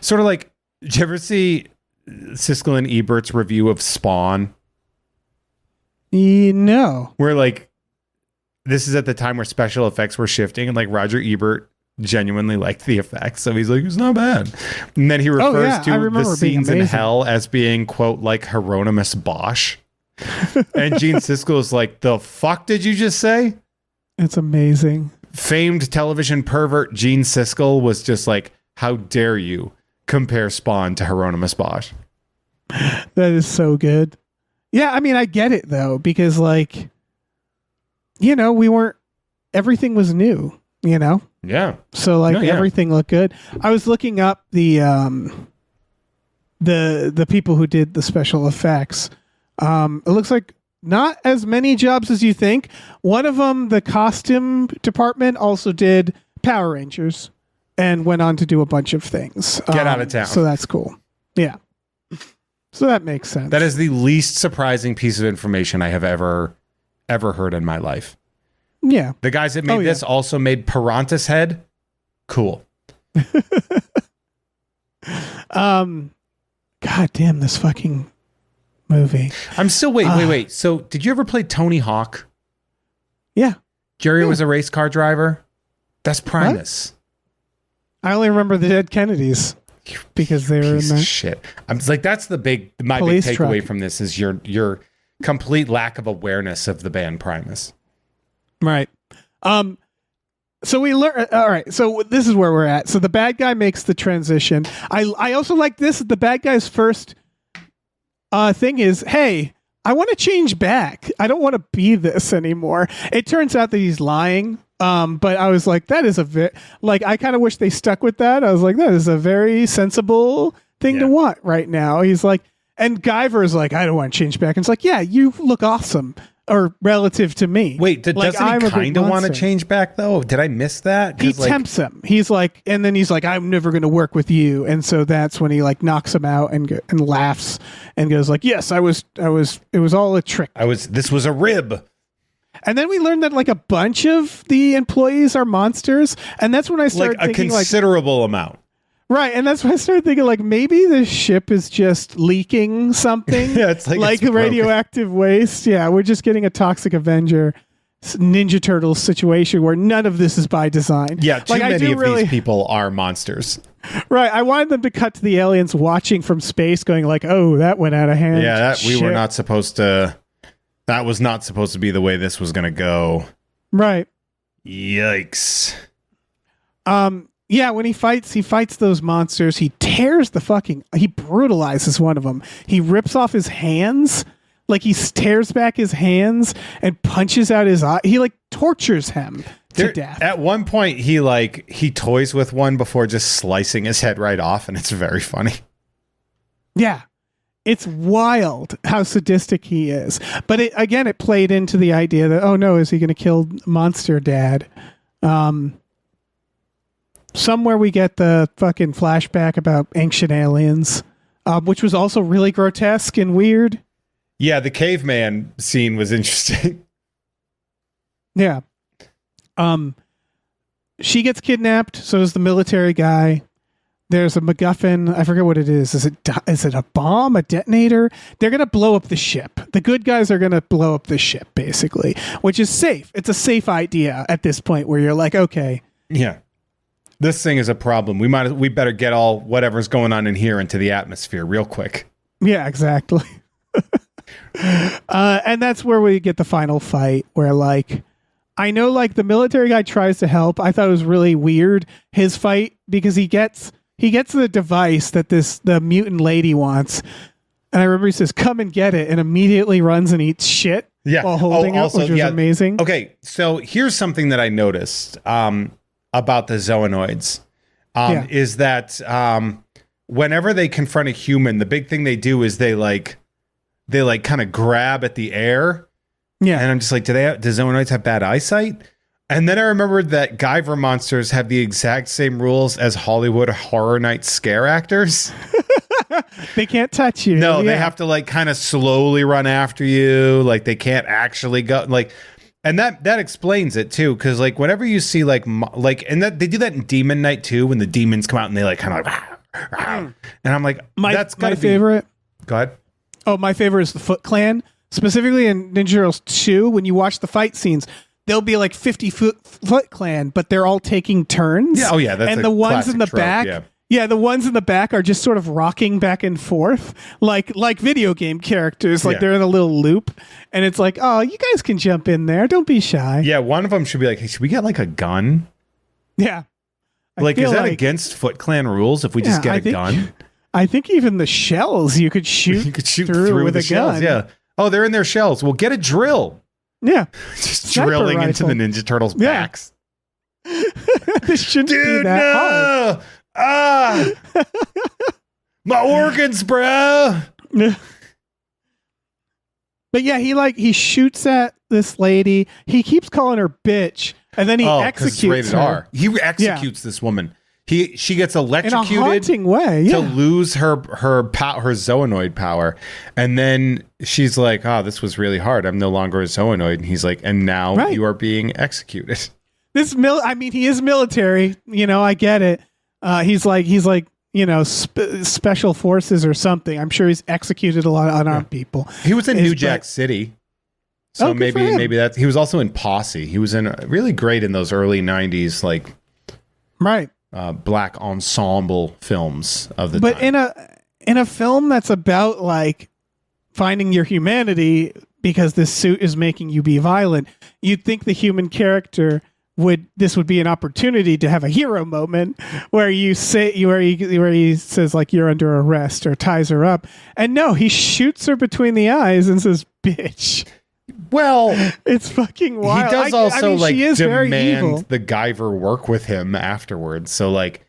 Sort of like, did you ever see Siskel and Ebert's review of Spawn? No. Where like, this is at the time where special effects were shifting, and like Roger Ebert genuinely liked the effects, so he's like, it's not bad. And then he refers to the scenes in hell as being, quote, like Hieronymus Bosch. And Gene Siskel is like, the fuck did you just say? It's amazing. Famed television pervert Gene Siskel was just like, how dare you compare Spawn to Hieronymus Bosch? That is so good. Yeah, I mean, I get it though, because like, you know, everything was new, you know? Yeah. So like everything looked good. I was looking up the people who did the special effects. It looks like not as many jobs as you think. One of them, the costume department, also did Power Rangers and went on to do a bunch of things. Get out of town. So that's cool. Yeah. So that makes sense. That is the least surprising piece of information I have ever heard in my life. Yeah. The guys that made this also made Piranha's Head. Cool. God damn this fucking movie. I'm still wait. So did you ever play Tony Hawk? Yeah. Jerry was a race car driver. That's Primus. What? I only remember the Dead Kennedys because they were in that shit. I'm just like, that's my big takeaway from this is your complete lack of awareness of the band Primus. Right. So we learn. All right. So this is where we're at. So the bad guy makes the transition. I also like this. The bad guy's first thing is, hey, I want to change back. I don't want to be this anymore. It turns out that he's lying. But I was like, that is I kind of wish they stuck with that. I was like, that is a very sensible thing to want right now. He's like, and Guyver is like, I don't want to change back. And it's like, yeah, you look awesome. Or relative to me. Wait, doesn't he kind of want to change back though? Did I miss that? He tempts him. He's like, and then he's like, I'm never going to work with you. And so that's when he like knocks him out and laughs and goes like, yes, it was all a trick. This was a rib. And then we learned that like a bunch of the employees are monsters. And that's when I started thinking a considerable amount. Right, and that's when I started thinking, like, maybe this ship is just leaking something. Yeah, it's like radioactive waste. Yeah, we're just getting a Toxic Avenger Ninja Turtles situation where none of this is by design. Yeah, too many of these people are monsters. Right, I wanted them to cut to the aliens watching from space going like, oh, that went out of hand. Yeah, we were not supposed to... That was not supposed to be the way this was going to go. Right. Yikes. Yeah, when he fights those monsters. He he brutalizes one of them. He rips off his hands, like he tears back his hands and punches out his eye. He like tortures him to death. At one point, he toys with one before just slicing his head right off, and it's very funny. Yeah, it's wild how sadistic he is. But it played into the idea that, oh no, is he going to kill Monster Dad? Somewhere we get the fucking flashback about ancient aliens, which was also really grotesque and weird. Yeah, the caveman scene was interesting. Yeah. She gets kidnapped, so does the military guy. There's a MacGuffin. I forget what it is. Is it a bomb, a detonator? They're going to blow up the ship. The good guys are going to blow up the ship, basically, which is safe. It's a safe idea at this point where you're like, okay. Yeah. This thing is a problem. We better get all whatever's going on in here into the atmosphere real quick. Yeah, exactly. And that's where we get the final fight where like, I know like the military guy tries to help. I thought it was really weird, his fight, because he gets the device that the mutant lady wants. And I remember he says, come and get it, and immediately runs and eats shit while holding it, which was amazing. Okay, so here's something that I noticed about the Zoonoids is that whenever they confront a human, the big thing they do is they kind of grab at the air. Yeah. And I'm just like, do Zoanoids have bad eyesight? And then I remembered that Guyver monsters have the exact same rules as Hollywood Horror Night scare actors. They can't touch you. No, they have to like kind of slowly run after you. Like they can't actually go like, and that explains it too. Cause like whenever you see and that they do that in Demon Night too, when the demons come out and they like kind of like, and I'm like, that's gotta my favorite. Go ahead. Oh, my favorite is the Foot Clan, specifically in Ninja Turtles 2. When you watch the fight scenes, there'll be like 50 Foot Clan, but they're all taking turns. Yeah. Oh yeah. That's and the ones in the trope, back. Yeah, the ones in the back are just sort of rocking back and forth, like video game characters. Like they're in a little loop, and it's like, oh, you guys can jump in there. Don't be shy. Yeah, one of them should be like, hey, should we get like a gun? Yeah. Like, is that against Foot Clan rules if we just get a gun? I think even the shells you could shoot. You could shoot through with a shells, gun. Yeah. Oh, they're in their shells. Well, get a drill. Yeah. Just drilling into the Ninja Turtles' backs. This shouldn't be that hard. My organs, bro. But yeah, he shoots at this lady. He keeps calling her bitch, and then he executes her. R. He executes this woman. She gets electrocuted in a haunting way to lose her Zoanoid power, and then she's like, "Oh, this was really hard. I'm no longer a Zoanoid." And he's like, "And now you are being executed." He is military. I get it. He's like special forces or something. I'm sure he's executed a lot of unarmed people. He was in New Jack City. So maybe that's, he was also in Posse. He was really great in those early 90s, like black ensemble films of the time. But in a film that's about like finding your humanity because this suit is making you be violent, you'd think the human character would be an opportunity to have a hero moment where he says like you're under arrest or ties her up, and no, he shoots her between the eyes and says bitch. Well, it's fucking wild. He does also she is very evil. The Guyver work with him afterwards. So like,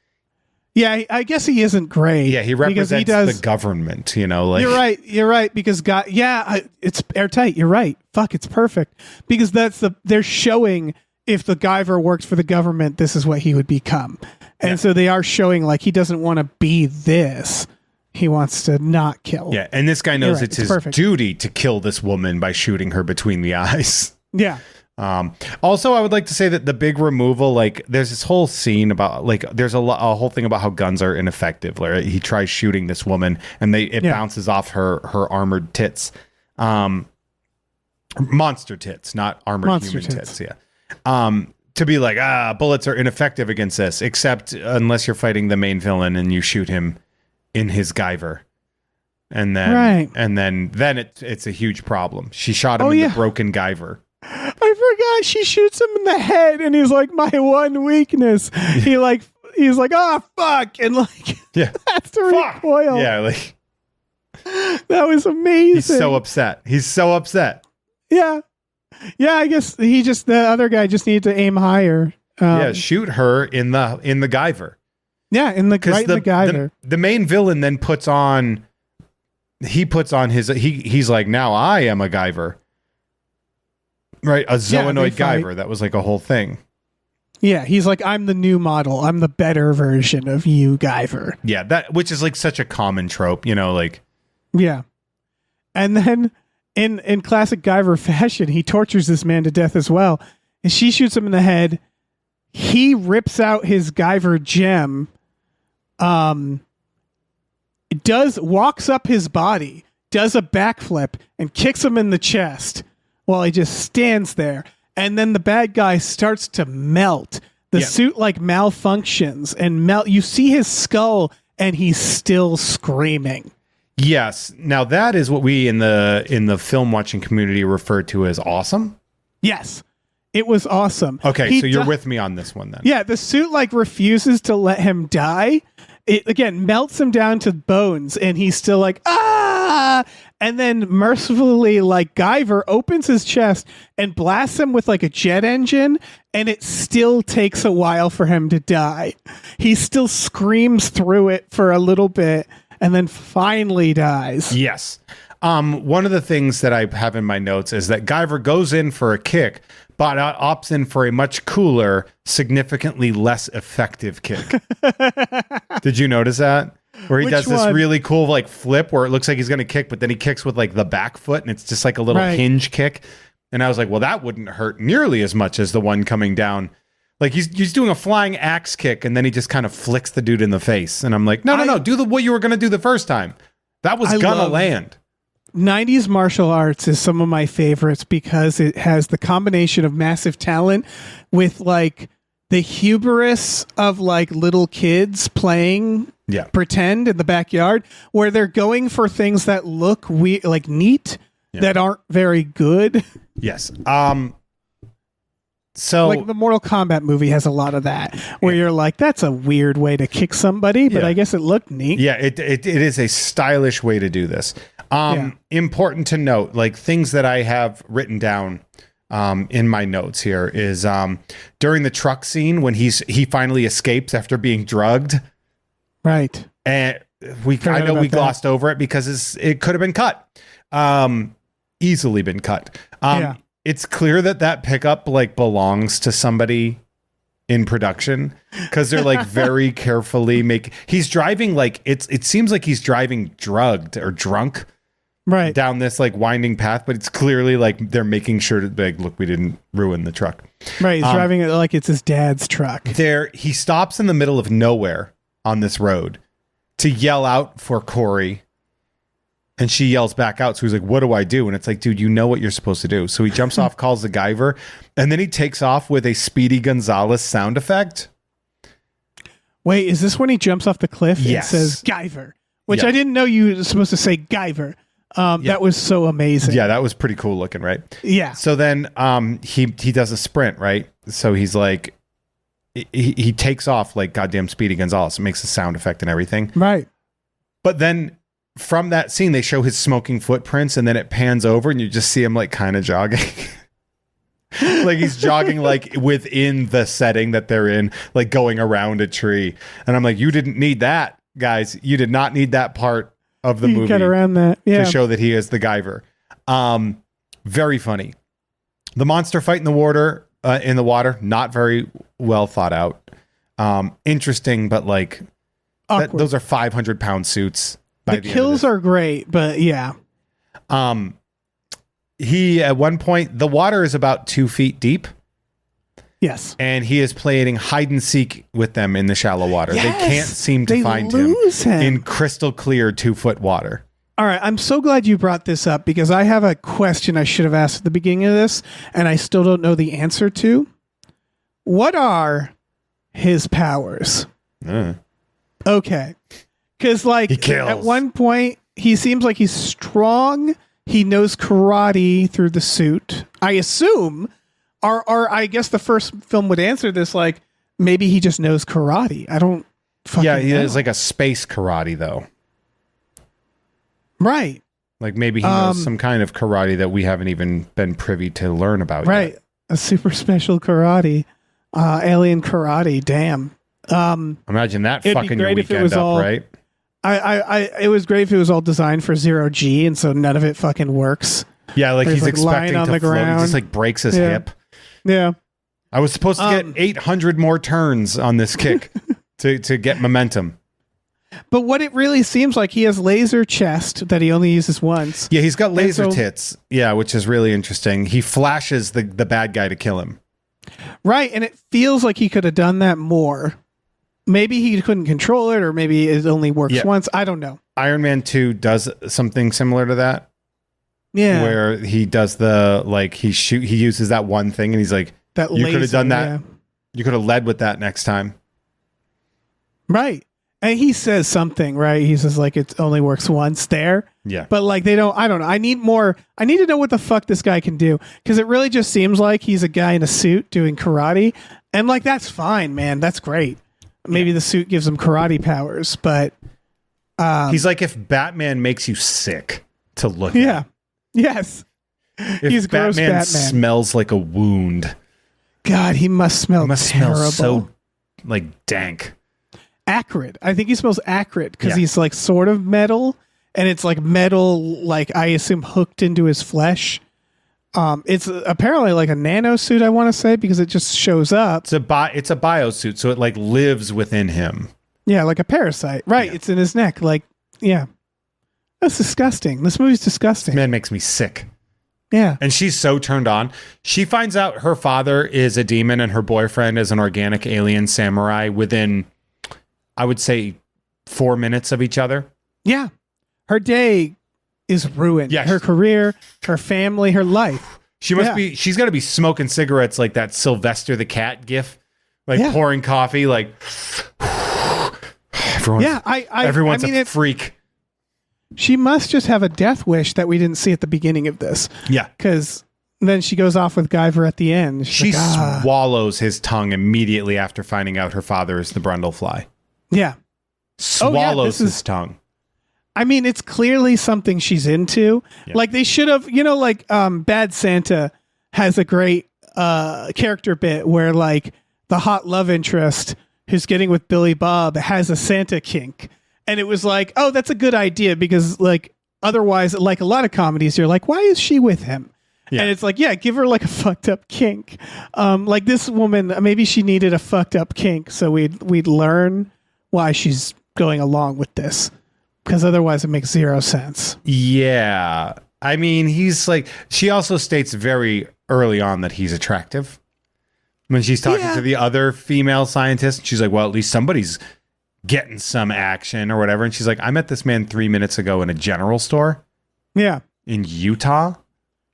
yeah, I guess he isn't great. Yeah, he represents the government. Like you're right because it's airtight. You're right. Fuck, it's perfect because they're showing. If the Guyver works for the government, this is what he would become. And so they are showing like he doesn't want to be this. He wants to not kill. Yeah, and this guy knows it's his duty to kill this woman by shooting her between the eyes. Yeah. Also, I would like to say that the big removal, like there's this whole scene about like there's a whole thing about how guns are ineffective. Like, he tries shooting this woman and it bounces off her armored tits. Monster tits, not armored human tits. Yeah. To be like, bullets are ineffective against this, except unless you're fighting the main villain and you shoot him in his Guyver. And then it's a huge problem. She shot him in the broken Guyver. I forgot she shoots him in the head and he's like, my one weakness. He's like, fuck. And like, that's the recoil. Yeah. Like that was amazing. He's so upset. Yeah. Yeah, I guess the other guy just needed to aim higher. Shoot her in the Guyver. Yeah, in the Guyver. The main villain then puts on his he's like, now I am a Guyver. Right, a Zoanoid Guyver. That was like a whole thing. Yeah, he's like, I'm the new model. I'm the better version of you, Guyver. Yeah, which is like such a common trope, like. Yeah. And then in classic Guyver fashion, he tortures this man to death as well. And she shoots him in the head. He rips out his Guyver gem. Walks up his body, does a backflip, and kicks him in the chest while he just stands there. And then the bad guy starts to melt. The suit like malfunctions and you see his skull and he's still screaming. Yes. Now that is what we in the film watching community refer to as awesome. Yes. It was awesome. Okay, so you're with me on this one then. Yeah, the suit like refuses to let him die. It again melts him down to bones and he's still like, ah! And then mercifully, like, Guyver opens his chest and blasts him with like a jet engine, and it still takes a while for him to die. He still screams through it for a little bit and then finally dies. Yes. One of the things that I have in my notes is that Guyver goes in for a kick, but opts in for a much cooler, significantly less effective kick. Did you notice that? Where he Which does this one? really cool like flip where it looks like he's going to kick, but then he kicks with like the back foot and it's just like a little hinge kick. And I was like, well, that wouldn't hurt nearly as much as the one coming down. Like he's doing a flying axe kick and then he just kind of flicks the dude in the face. And I'm like, no, do what you were going to do the first time. That was going to land. 90s martial arts is some of my favorites because it has the combination of massive talent with like the hubris of like little kids playing pretend in the backyard where they're going for things that look like neat that aren't very good. Yes. So like the Mortal Kombat movie has a lot of that where you're like, that's a weird way to kick somebody, but I guess it looked neat. Yeah, it is a stylish way to do this. Important to note, like things that I have written down in my notes here is during the truck scene when he finally escapes after being drugged. Right. And I know we glossed over it because it could have been cut. Easily been cut. It's clear that pickup like belongs to somebody in production because they're like very carefully he's driving like it seems like he's driving drugged or drunk down this like winding path, but it's clearly like they're making sure to like, look, we didn't ruin the truck. Right. He's driving it like it's his dad's truck. He stops in the middle of nowhere on this road to yell out for Corey. And she yells back out. So he's like, what do I do? And it's like, dude, you know what you're supposed to do. So he jumps off, calls the Guyver, and then he takes off with a Speedy Gonzalez sound effect. Wait, is this when he jumps off the cliff and says Guyver? Which I didn't know you were supposed to say Guyver. That was so amazing. Yeah, that was pretty cool looking, right? Yeah. So then he does a sprint, right? So he's like, he takes off like goddamn Speedy Gonzalez. It makes a sound effect and everything. Right. But then from that scene, they show his smoking footprints and then it pans over and you just see him like kind of jogging. Like he's jogging like within the setting that they're in, like going around a tree. And I'm like, you didn't need that, guys. You did not need that part of the movie got around that. Yeah. to show that he is the Guyver. Very funny. The monster fight in the water, not very well thought out. Interesting, but like those are 500-pound suits. The kills are great, but yeah. He, at one point, the water is about 2 feet deep. Yes. And he is playing hide and seek with them in the shallow water. Yes, they can't seem to find him in crystal clear 2-foot water. All right. I'm so glad you brought this up because I have a question I should have asked at the beginning of this, and I still don't know the answer to. What are his powers? Okay. Because, like, he kills. At one point, he seems like he's strong. He knows karate through the suit. I assume, or I guess the first film would answer this, like, maybe he just knows karate. I don't fucking know. He has, like, a space karate, though. Right. Like, maybe he knows some kind of karate that we haven't even been privy to learn about yet. A super special karate. Alien karate. Damn. Imagine that fucking your weekend up, right? It was great if it was all designed for 0G, and so none of it fucking works. Yeah, like he's like expecting lying on to the float. He ground. just like breaks his hip. Yeah. I was supposed to get 800 more turns on this kick to get momentum. But what it really seems like, he has laser chest that he only uses once. Yeah, he's got laser tits. Yeah, which is really interesting. He flashes the bad guy to kill him. Right, and it feels like he could have done that more. Maybe he couldn't control it, or maybe it only works once. I don't know. Iron Man 2 does something similar to that. Yeah. Where he does the, like, he uses that one thing and he's like, that you could have done that. Yeah. You could have led with that next time. Right. And he says something, right? He says, like, it only works once there. Yeah. But, like, I don't know. I need more. I need to know what the fuck this guy can do. Because it really just seems like he's a guy in a suit doing karate. And, like, that's fine, man. That's great. Maybe the suit gives him karate powers, but He's like if Batman makes you sick to look Yeah. at. Yes. If He's gross Batman Batman. smells like a wound. God, he must smell It must terrible. smell so like dank. Acrid. I think he smells acrid because Yeah. he's like sort of metal, and it's like metal, like I assume hooked into his flesh. It's apparently like a nano suit, I want to say, because it just shows up. It's a biosuit, so it like lives within him. Yeah, like a parasite. Right. Yeah. It's in his neck. Like, yeah. That's disgusting. This movie's disgusting. Man makes me sick. Yeah. And she's so turned on. She finds out her father is a demon and her boyfriend is an organic alien samurai within, I would say, 4 minutes of each other. Yeah. Her day is ruined. Yes. Her career, her family, her life. She's got to be smoking cigarettes like that Sylvester the Cat gif, like pouring coffee, like everyone's a freak. She must just have a death wish that we didn't see at the beginning of this. Yeah. Because then she goes off with Guyver at the end. She She's like, swallows his tongue immediately after finding out her father is the Brundlefly. Yeah. Swallows his tongue. I mean, it's clearly something she's into. Yeah. Like they should have, like Bad Santa has a great character bit where like the hot love interest who's getting with Billy Bob has a Santa kink. And it was like, oh, that's a good idea because like otherwise, like a lot of comedies, you're like, why is she with him? Yeah. And it's like, yeah, give her like a fucked up kink. Like this woman, maybe she needed a fucked up kink. So we'd learn why she's going along with this. Because otherwise it makes zero sense. Yeah. I mean, he's like, she also states very early on that he's attractive. When she's talking to the other female scientist, she's like, well, at least somebody's getting some action or whatever. And she's like, I met this man 3 minutes ago in a general store. Yeah. In Utah.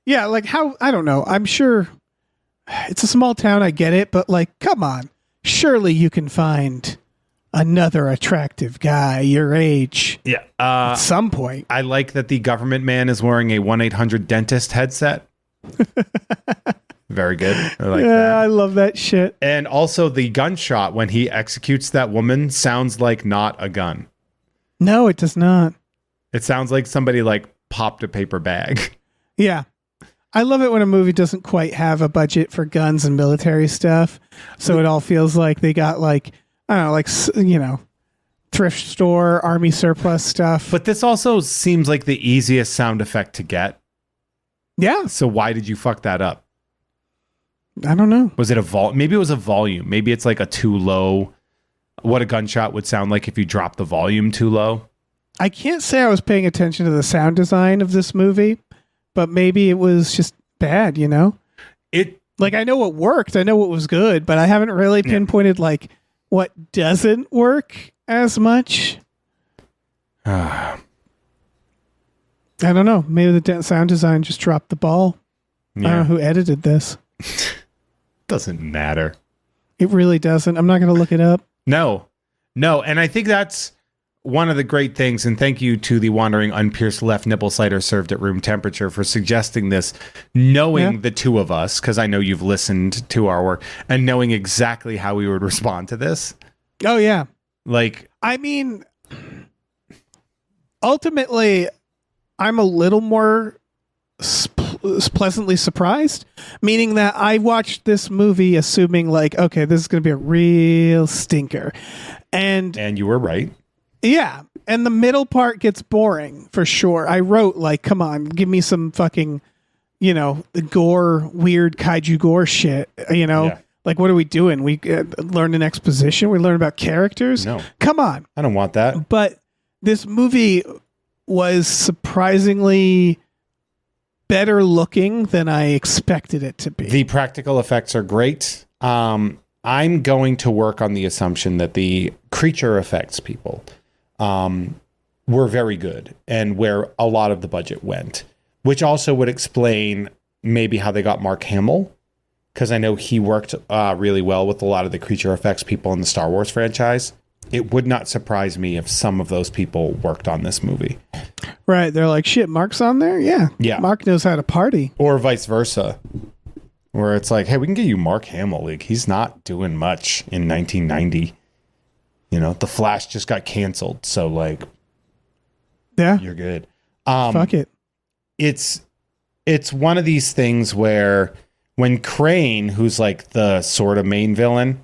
Yeah. Like how, I don't know. I'm sure it's a small town. I get it. But like, come on. Surely you can find another attractive guy your age. Yeah. At some point. I like that the government man is wearing a 1-800-DENTIST headset. Very good. I like that. I love that shit. And also the gunshot when he executes that woman sounds like not a gun. No, it does not. It sounds like somebody like popped a paper bag. Yeah. I love it when a movie doesn't quite have a budget for guns and military stuff. So it all feels like they got like, I don't know, like, thrift store, army surplus stuff. But this also seems like the easiest sound effect to get. Yeah. So why did you fuck that up? I don't know. Was it maybe it was a volume. Maybe it's like a too low, what a gunshot would sound like if you drop the volume too low. I can't say I was paying attention to the sound design of this movie, but maybe it was just bad, It like, I know what worked. I know what was good, but I haven't really pinpointed like what doesn't work as much. I don't know. Maybe the sound design just dropped the ball. Yeah. I don't know who edited this. Doesn't matter. It really doesn't. I'm not going to look it up. No. And I think that's one of the great things. And thank you to the Wandering Unpierced Left Nipple Cider served at room temperature for suggesting this, knowing the two of us, because I know you've listened to our work, and knowing exactly how we would respond to this. Oh, yeah. Like, I mean, ultimately, I'm a little more pleasantly surprised, meaning that I watched this movie assuming like, okay, this is going to be a real stinker. And you were right. Yeah. And the middle part gets boring for sure. I wrote like, come on, give me some fucking, gore, weird kaiju gore shit, Yeah. Like, what are we doing? We learn an exposition. We learn about characters. No. Come on. I don't want that. But this movie was surprisingly better looking than I expected it to be. The practical effects are great. I'm going to work on the assumption that the creature effects people were very good and where a lot of the budget went, which also would explain maybe how they got Mark Hamill, because I know he worked really well with a lot of the creature effects people in the Star Wars franchise. It would not surprise me if some of those people worked on this movie. Right. They're like, shit, Mark's on there? Yeah. Yeah. Mark knows how to party. Or vice versa, where it's like, hey, we can get you Mark Hamill. Like, he's not doing much in 1990. The Flash just got canceled. So, like, Yeah. You're good. Fuck it. It's one of these things where when Crane, who's like the sort of main villain,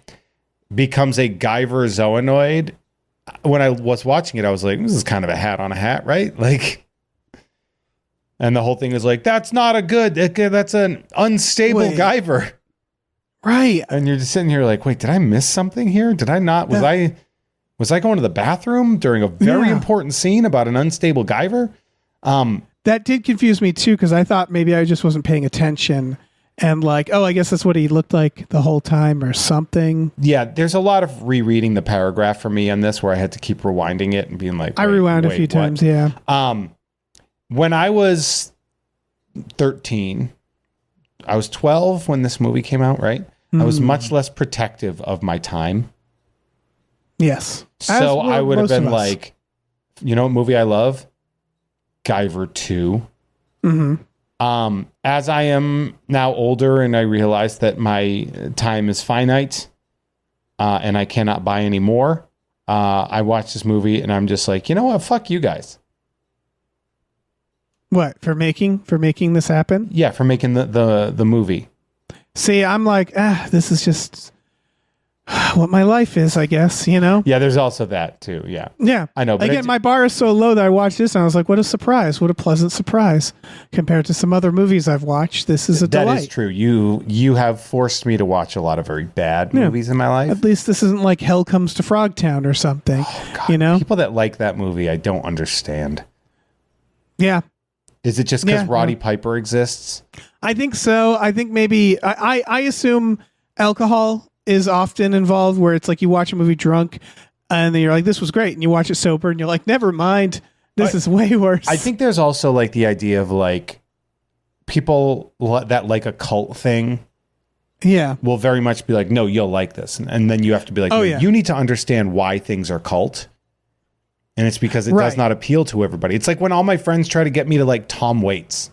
becomes a Guyver Zoanoid, when I was watching it, I was like, this is kind of a hat on a hat, right? Like, and the whole thing is like, that's not a good, that's an unstable Guyver. Right. And you're just sitting here like, wait, did I miss something here? Did I not? Was I going to the bathroom during a very important scene about an unstable Guyver? That did confuse me too, because I thought maybe I just wasn't paying attention and like, oh, I guess that's what he looked like the whole time or something. Yeah, there's a lot of rereading the paragraph for me on this where I had to keep rewinding it and being like, I rewound a few times, yeah. When I was 13, I was 12 when this movie came out, right? I was much less protective of my time. Yes. So I would have been like, you know what movie I love? Guyver 2. Mm-hmm. As I am now older and I realize that my time is finite and I cannot buy any more, I watch this movie and I'm just like, you know what? Fuck you guys. What, for making this happen? Yeah, for making the movie. See, I'm like, this is just what my life is, I guess, you know? Yeah, there's also that too. Yeah. Yeah. I know. But again, my bar is so low that I watched this and I was like, what a surprise. What a pleasant surprise. Compared to some other movies I've watched, this is a delight. That is true. You have forced me to watch a lot of very bad movies in my life. At least this isn't like Hell Comes to Frogtown or something. Oh, God. You know? People that like that movie, I don't understand. Yeah. Is it just because Roddy Piper exists? I think so. I think maybe I assume alcohol is often involved, where it's like you watch a movie drunk and then you're like, this was great, and you watch it sober and you're like, never mind, this is way worse. I think there's also like the idea of like people that like a cult thing will very much be like, no, you'll like this, and then you have to be like, you need to understand why things are cult. And it's because it does not appeal to everybody. It's like when all my friends try to get me to like Tom Waits.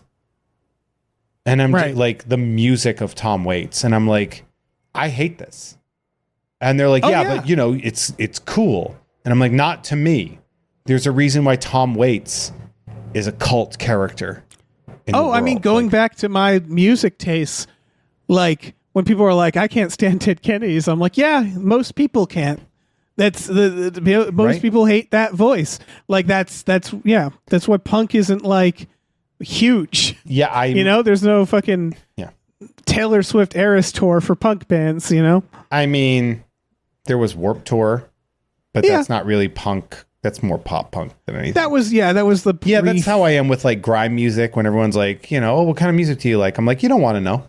And I'm like the music of Tom Waits. And I'm like, I hate this. And they're like, but you know, it's cool. And I'm like, not to me. There's a reason why Tom Waits is a cult character. I mean, going back to my music tastes, like when people are like, I can't stand Ted Kennedy's, I'm like, yeah, most people can't. That's most people hate that voice. Like that's why punk isn't like huge. Yeah, you know, there's no fucking Taylor Swift Eras tour for punk bands. You know, I mean, there was Warped Tour, but that's not really punk. That's more pop punk than anything. That was the brief. That's how I am with like grime music. When everyone's like, you know, oh, what kind of music do you like? I'm like, you don't want to know.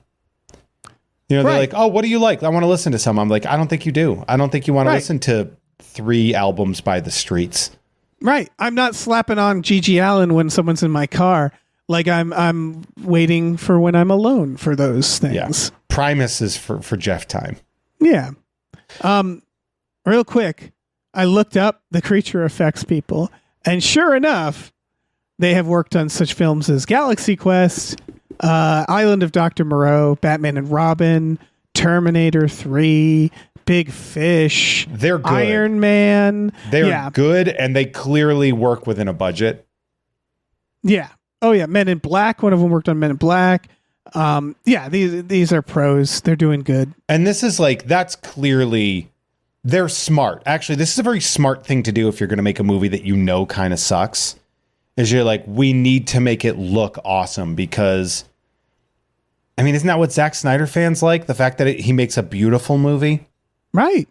You know, they're like, oh, what do you like? I want to listen to some. I'm like, I don't think you do. I don't think you want to listen to 3 albums by The Streets. Right. I'm not slapping on Gigi Allen when someone's in my car. Like I'm waiting for when I'm alone for those things. Yeah. Primus is for Jeff time. Yeah. Real quick, I looked up the creature effects people, and sure enough, they have worked on such films as Galaxy Quest, Island of Dr. Moreau, Batman and Robin, Terminator 3, Big Fish. They're good. Iron Man. They're good, and they clearly work within a budget. Yeah. Oh yeah, Men in Black. One of them worked on Men in Black. These are pros. They're doing good. And this is like, that's clearly, they're smart. Actually, this is a very smart thing to do if you're going to make a movie that you know kind of sucks. Is you're like, we need to make it look awesome because, I mean, isn't that what Zack Snyder fans like? The fact that he makes a beautiful movie? Right.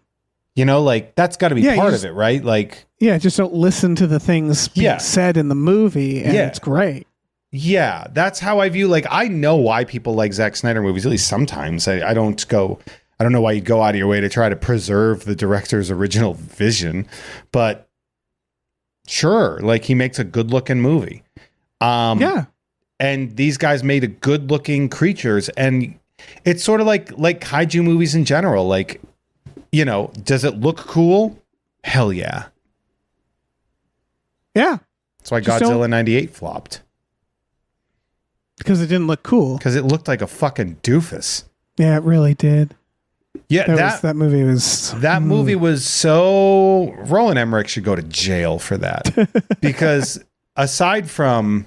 You know, like, that's got to be part of it, right? Like, just don't listen to the things being said in the movie, and it's great. Yeah, that's how I view, like, I know why people like Zack Snyder movies, at least sometimes. I don't know why you'd go out of your way to try to preserve the director's original vision, but sure, like, he makes a good looking movie. And these guys made a good looking creatures, and it's sort of like kaiju movies in general. Like, you know, does it look cool? Hell yeah. Yeah. That's why Godzilla 98 flopped. Because it didn't look cool. Because it looked like a fucking doofus. Yeah, it really did. Yeah, that movie was... That movie was so... Roland Emmerich should go to jail for that. Because aside from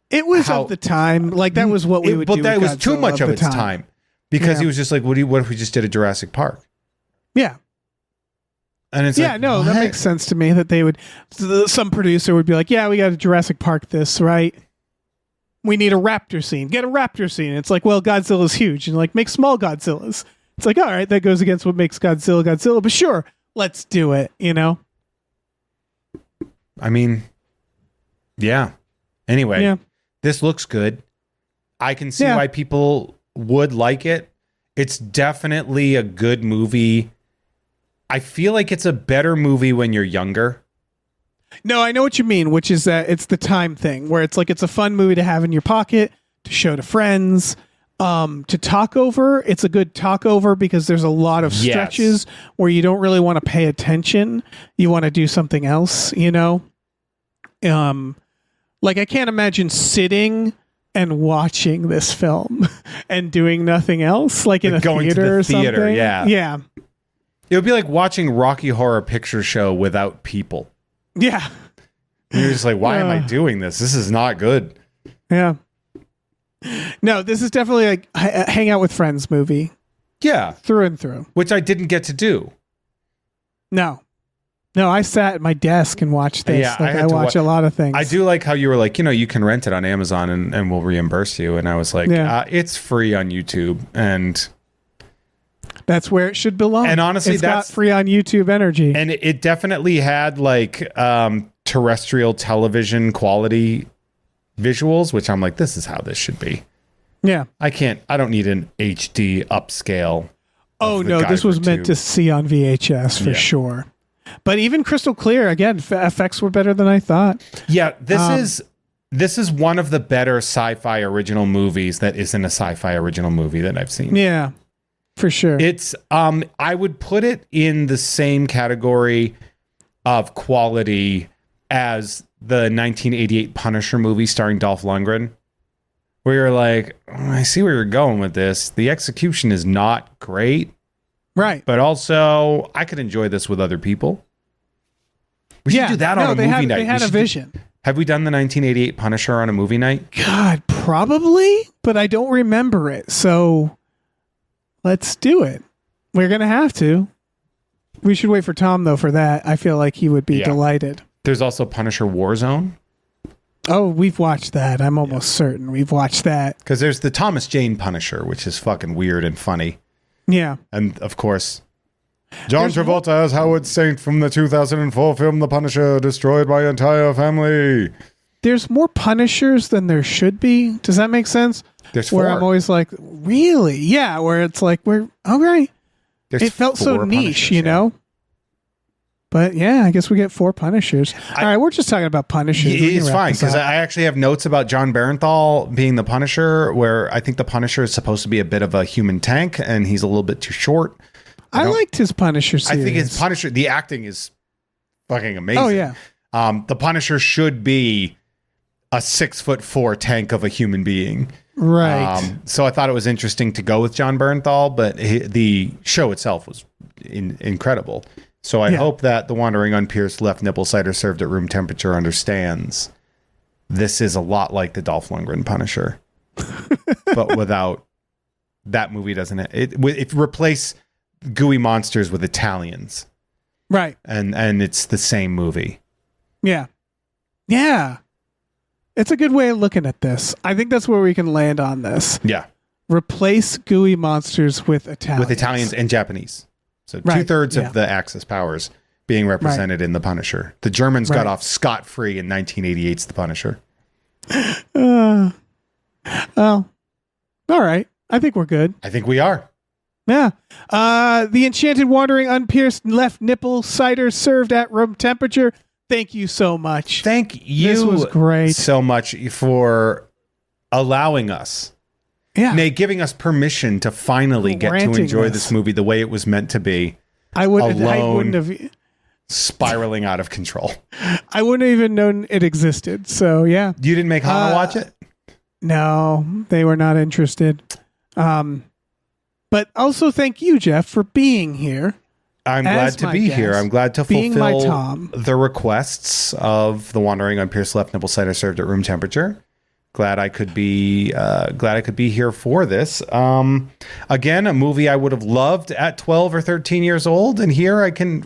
it was of the time. Like that was what we would do. But that with was too Godzilla much of its time because he was just like, what if we just did a Jurassic Park? Yeah. And it's like, no, that makes sense to me that they would, some producer would be like, yeah, we got a Jurassic Park this, right? We need a raptor scene. Get a raptor scene. It's like, well, Godzilla's huge. And like, make small Godzillas. It's like, all right, that goes against what makes Godzilla Godzilla, but sure, let's do it, you know? I mean, yeah. Anyway, this looks good. I can see why people would like it. It's definitely a good movie. I feel like it's a better movie when you're younger. No, I know what you mean, which is that it's the time thing where it's like it's a fun movie to have in your pocket, to show to friends, to talk over. It's a good talk over because there's a lot of stretches where you don't really want to pay attention. You want to do something else, you know? Like I can't imagine sitting and watching this film and doing nothing else, like in a going theater to the or theater, something. yeah. Yeah. It would be like watching Rocky Horror Picture Show without people. Yeah. And you're just like, why am I doing this? This is not good. Yeah. No, this is definitely like a hang out with friends movie. Yeah. Through and through. Which I didn't get to do. No, I sat at my desk and watched this. Yeah, I watch a lot of things. I do like how you were like, you can rent it on Amazon and we'll reimburse you. And I was like, it's free on YouTube. And that's where it should belong. And honestly, that's got free on YouTube energy. And it definitely had like terrestrial television quality visuals, which I'm like, this is how this should be. Yeah. I don't need an HD upscale. Oh no, this was meant to see on VHS for sure. But even crystal clear, again, effects were better than I thought. Yeah, this is one of the better sci-fi original movies that isn't a sci-fi original movie that I've seen. Yeah. For sure. It's I would put it in the same category of quality as the 1988 Punisher movie starring Dolph Lundgren, where you're like, I see where you're going with this. The execution is not great. Right. But also, I could enjoy this with other people. We should do that on a movie night. They had a vision. Have we done the 1988 Punisher on a movie night? God, probably, but I don't remember it. So let's do it. We're going to have to. We should wait for Tom, though, for that. I feel like he would be delighted. There's also Punisher Warzone. Oh, we've watched that. I'm almost certain we've watched that. Because there's the Thomas Jane Punisher, which is fucking weird and funny. Yeah. And, of course, John Travolta as Howard Saint from the 2004 film The Punisher, destroyed my entire family. There's more Punishers than there should be. Does that make sense? There's 4. Where I'm always like, really? Yeah, where it's like, we're okay. It felt so niche, you know? But yeah, I guess we get 4 Punishers. All right, we're just talking about Punishers. It's fine, because I actually have notes about John Barenthal being the Punisher, where I think the Punisher is supposed to be a bit of a human tank, and he's a little bit too short. I liked his Punisher series. I think his Punisher, the acting is fucking amazing. Oh, yeah. The Punisher should be a 6'4" tank of a human being. Right. So I thought it was interesting to go with John Barenthal, but the show itself was incredible. So I hope that the wandering unpierced left nipple cider served at room temperature understands this is a lot like the Dolph Lundgren Punisher, but without that movie doesn't it replace gooey monsters with Italians, right? And it's the same movie. Yeah. It's a good way of looking at this. I think that's where we can land on this. Yeah. Replace gooey monsters with Italians. With Italians and Japanese. So 2/3 of the Axis powers being represented in The Punisher. The Germans got off scot-free in 1988's The Punisher. Well, all right. I think we're good. I think we are. Yeah. The enchanted wandering unpierced left nipple cider served at room temperature. Thank you so much. Thank you. This was great. So much for allowing us. Yeah. Nay, giving us permission to finally get to enjoy this movie the way it was meant to be. I wouldn't have spiraling out of control. I wouldn't have even known it existed. So yeah. You didn't make Hannah watch it? No, they were not interested. But also thank you, Jeff, for being here I'm glad to my be here. guest, I'm glad to being my fulfill Tom. the requests of the Wandering on Pierce left nipple cider served at room temperature. Glad I could be here for this. Again, a movie I would have loved at 12 or 13 years old, and here I can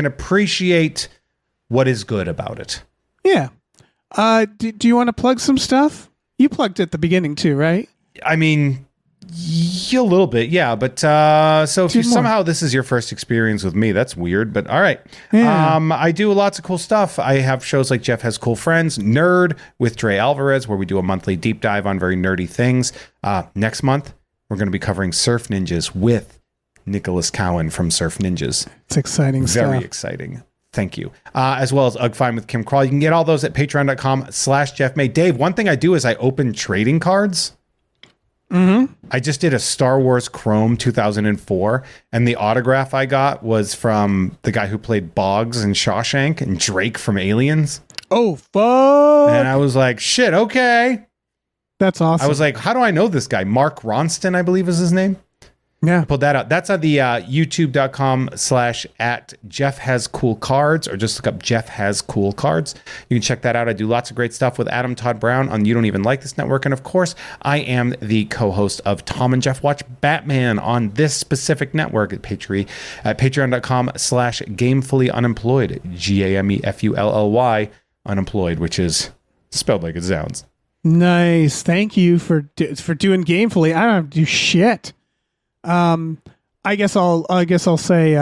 appreciate what is good about it. Yeah. Do you want to plug some stuff? You plugged at the beginning too, right? I mean, a little bit, yeah. But so if somehow this is your first experience with me, that's weird. But all right, Yeah. I do lots of cool stuff. I have shows like Jeff Has Cool Friends, Nerd with Dre Alvarez, where we do a monthly deep dive on very nerdy things. Next month, we're going to be covering Surf Ninjas with Nicholas Cowan from Surf Ninjas. It's exciting stuff. Very exciting. Thank you. As well as Ugg Fine with Kim Crawl. You can get all those at patreon.com/JeffMay. Dave, one thing I do is I open trading cards. Mm-hmm. I just did a Star Wars Chrome 2004, and the autograph I got was from the guy who played Boggs in Shawshank and Drake from Aliens. Oh, fuck. And I was like, shit, okay. That's awesome. I was like, how do I know this guy? Mark Ronston, I believe is his name. yeah. Pulled that out. That's on the youtube.com/@JeffHasCoolCards, or just look up Jeff Has Cool Cards. You can check that out. I do lots of great stuff with Adam Todd Brown on You Don't Even Like This Network. And of course, I am the co-host of Tom and Jeff Watch Batman on this specific network at patreon.com/GamefullyUnemployed, GAMEFULLY unemployed, which is spelled like it sounds. Nice. Thank you for doing gamefully. I don't have to do shit. I guess I'll say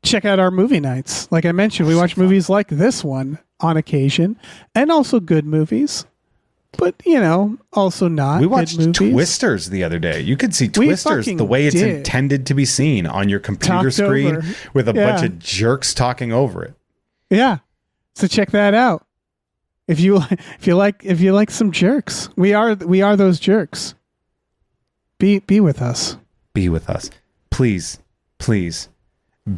check out our movie nights. Like I mentioned, we watch movies like this one on occasion, and also good movies, but also not. We watched good movies. Twisters the other day. You could see Twisters the way it's intended to be seen on your computer Talked screen over. with a Yeah. bunch of jerks talking over it. Yeah. So check that out. If you like some jerks, we are those jerks. Be with us. Be with us. Please, please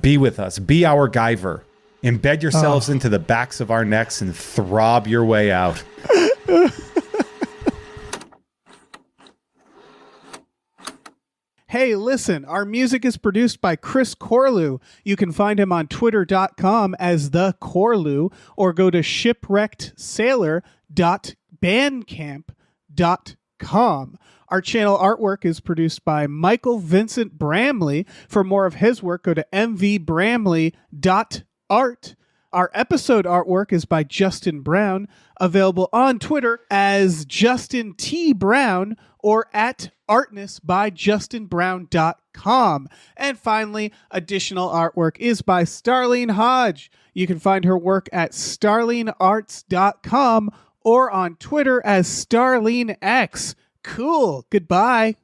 be with us. Be our Guyver. Embed yourselves into the backs of our necks and throb your way out. Hey, listen, our music is produced by Chris Corlew. You can find him on twitter.com as the Corlew, or go to shipwreckedsailor.bandcamp.com. Our channel artwork is produced by Michael Vincent Bramley. For more of his work, go to mvbramley.art. Our episode artwork is by Justin Brown, available on Twitter as Justin T. Brown or at Artness by JustinBrown.com. And finally, additional artwork is by Starlene Hodge. You can find her work at StarleneArts.com or on Twitter as StarleneX. Cool. Goodbye.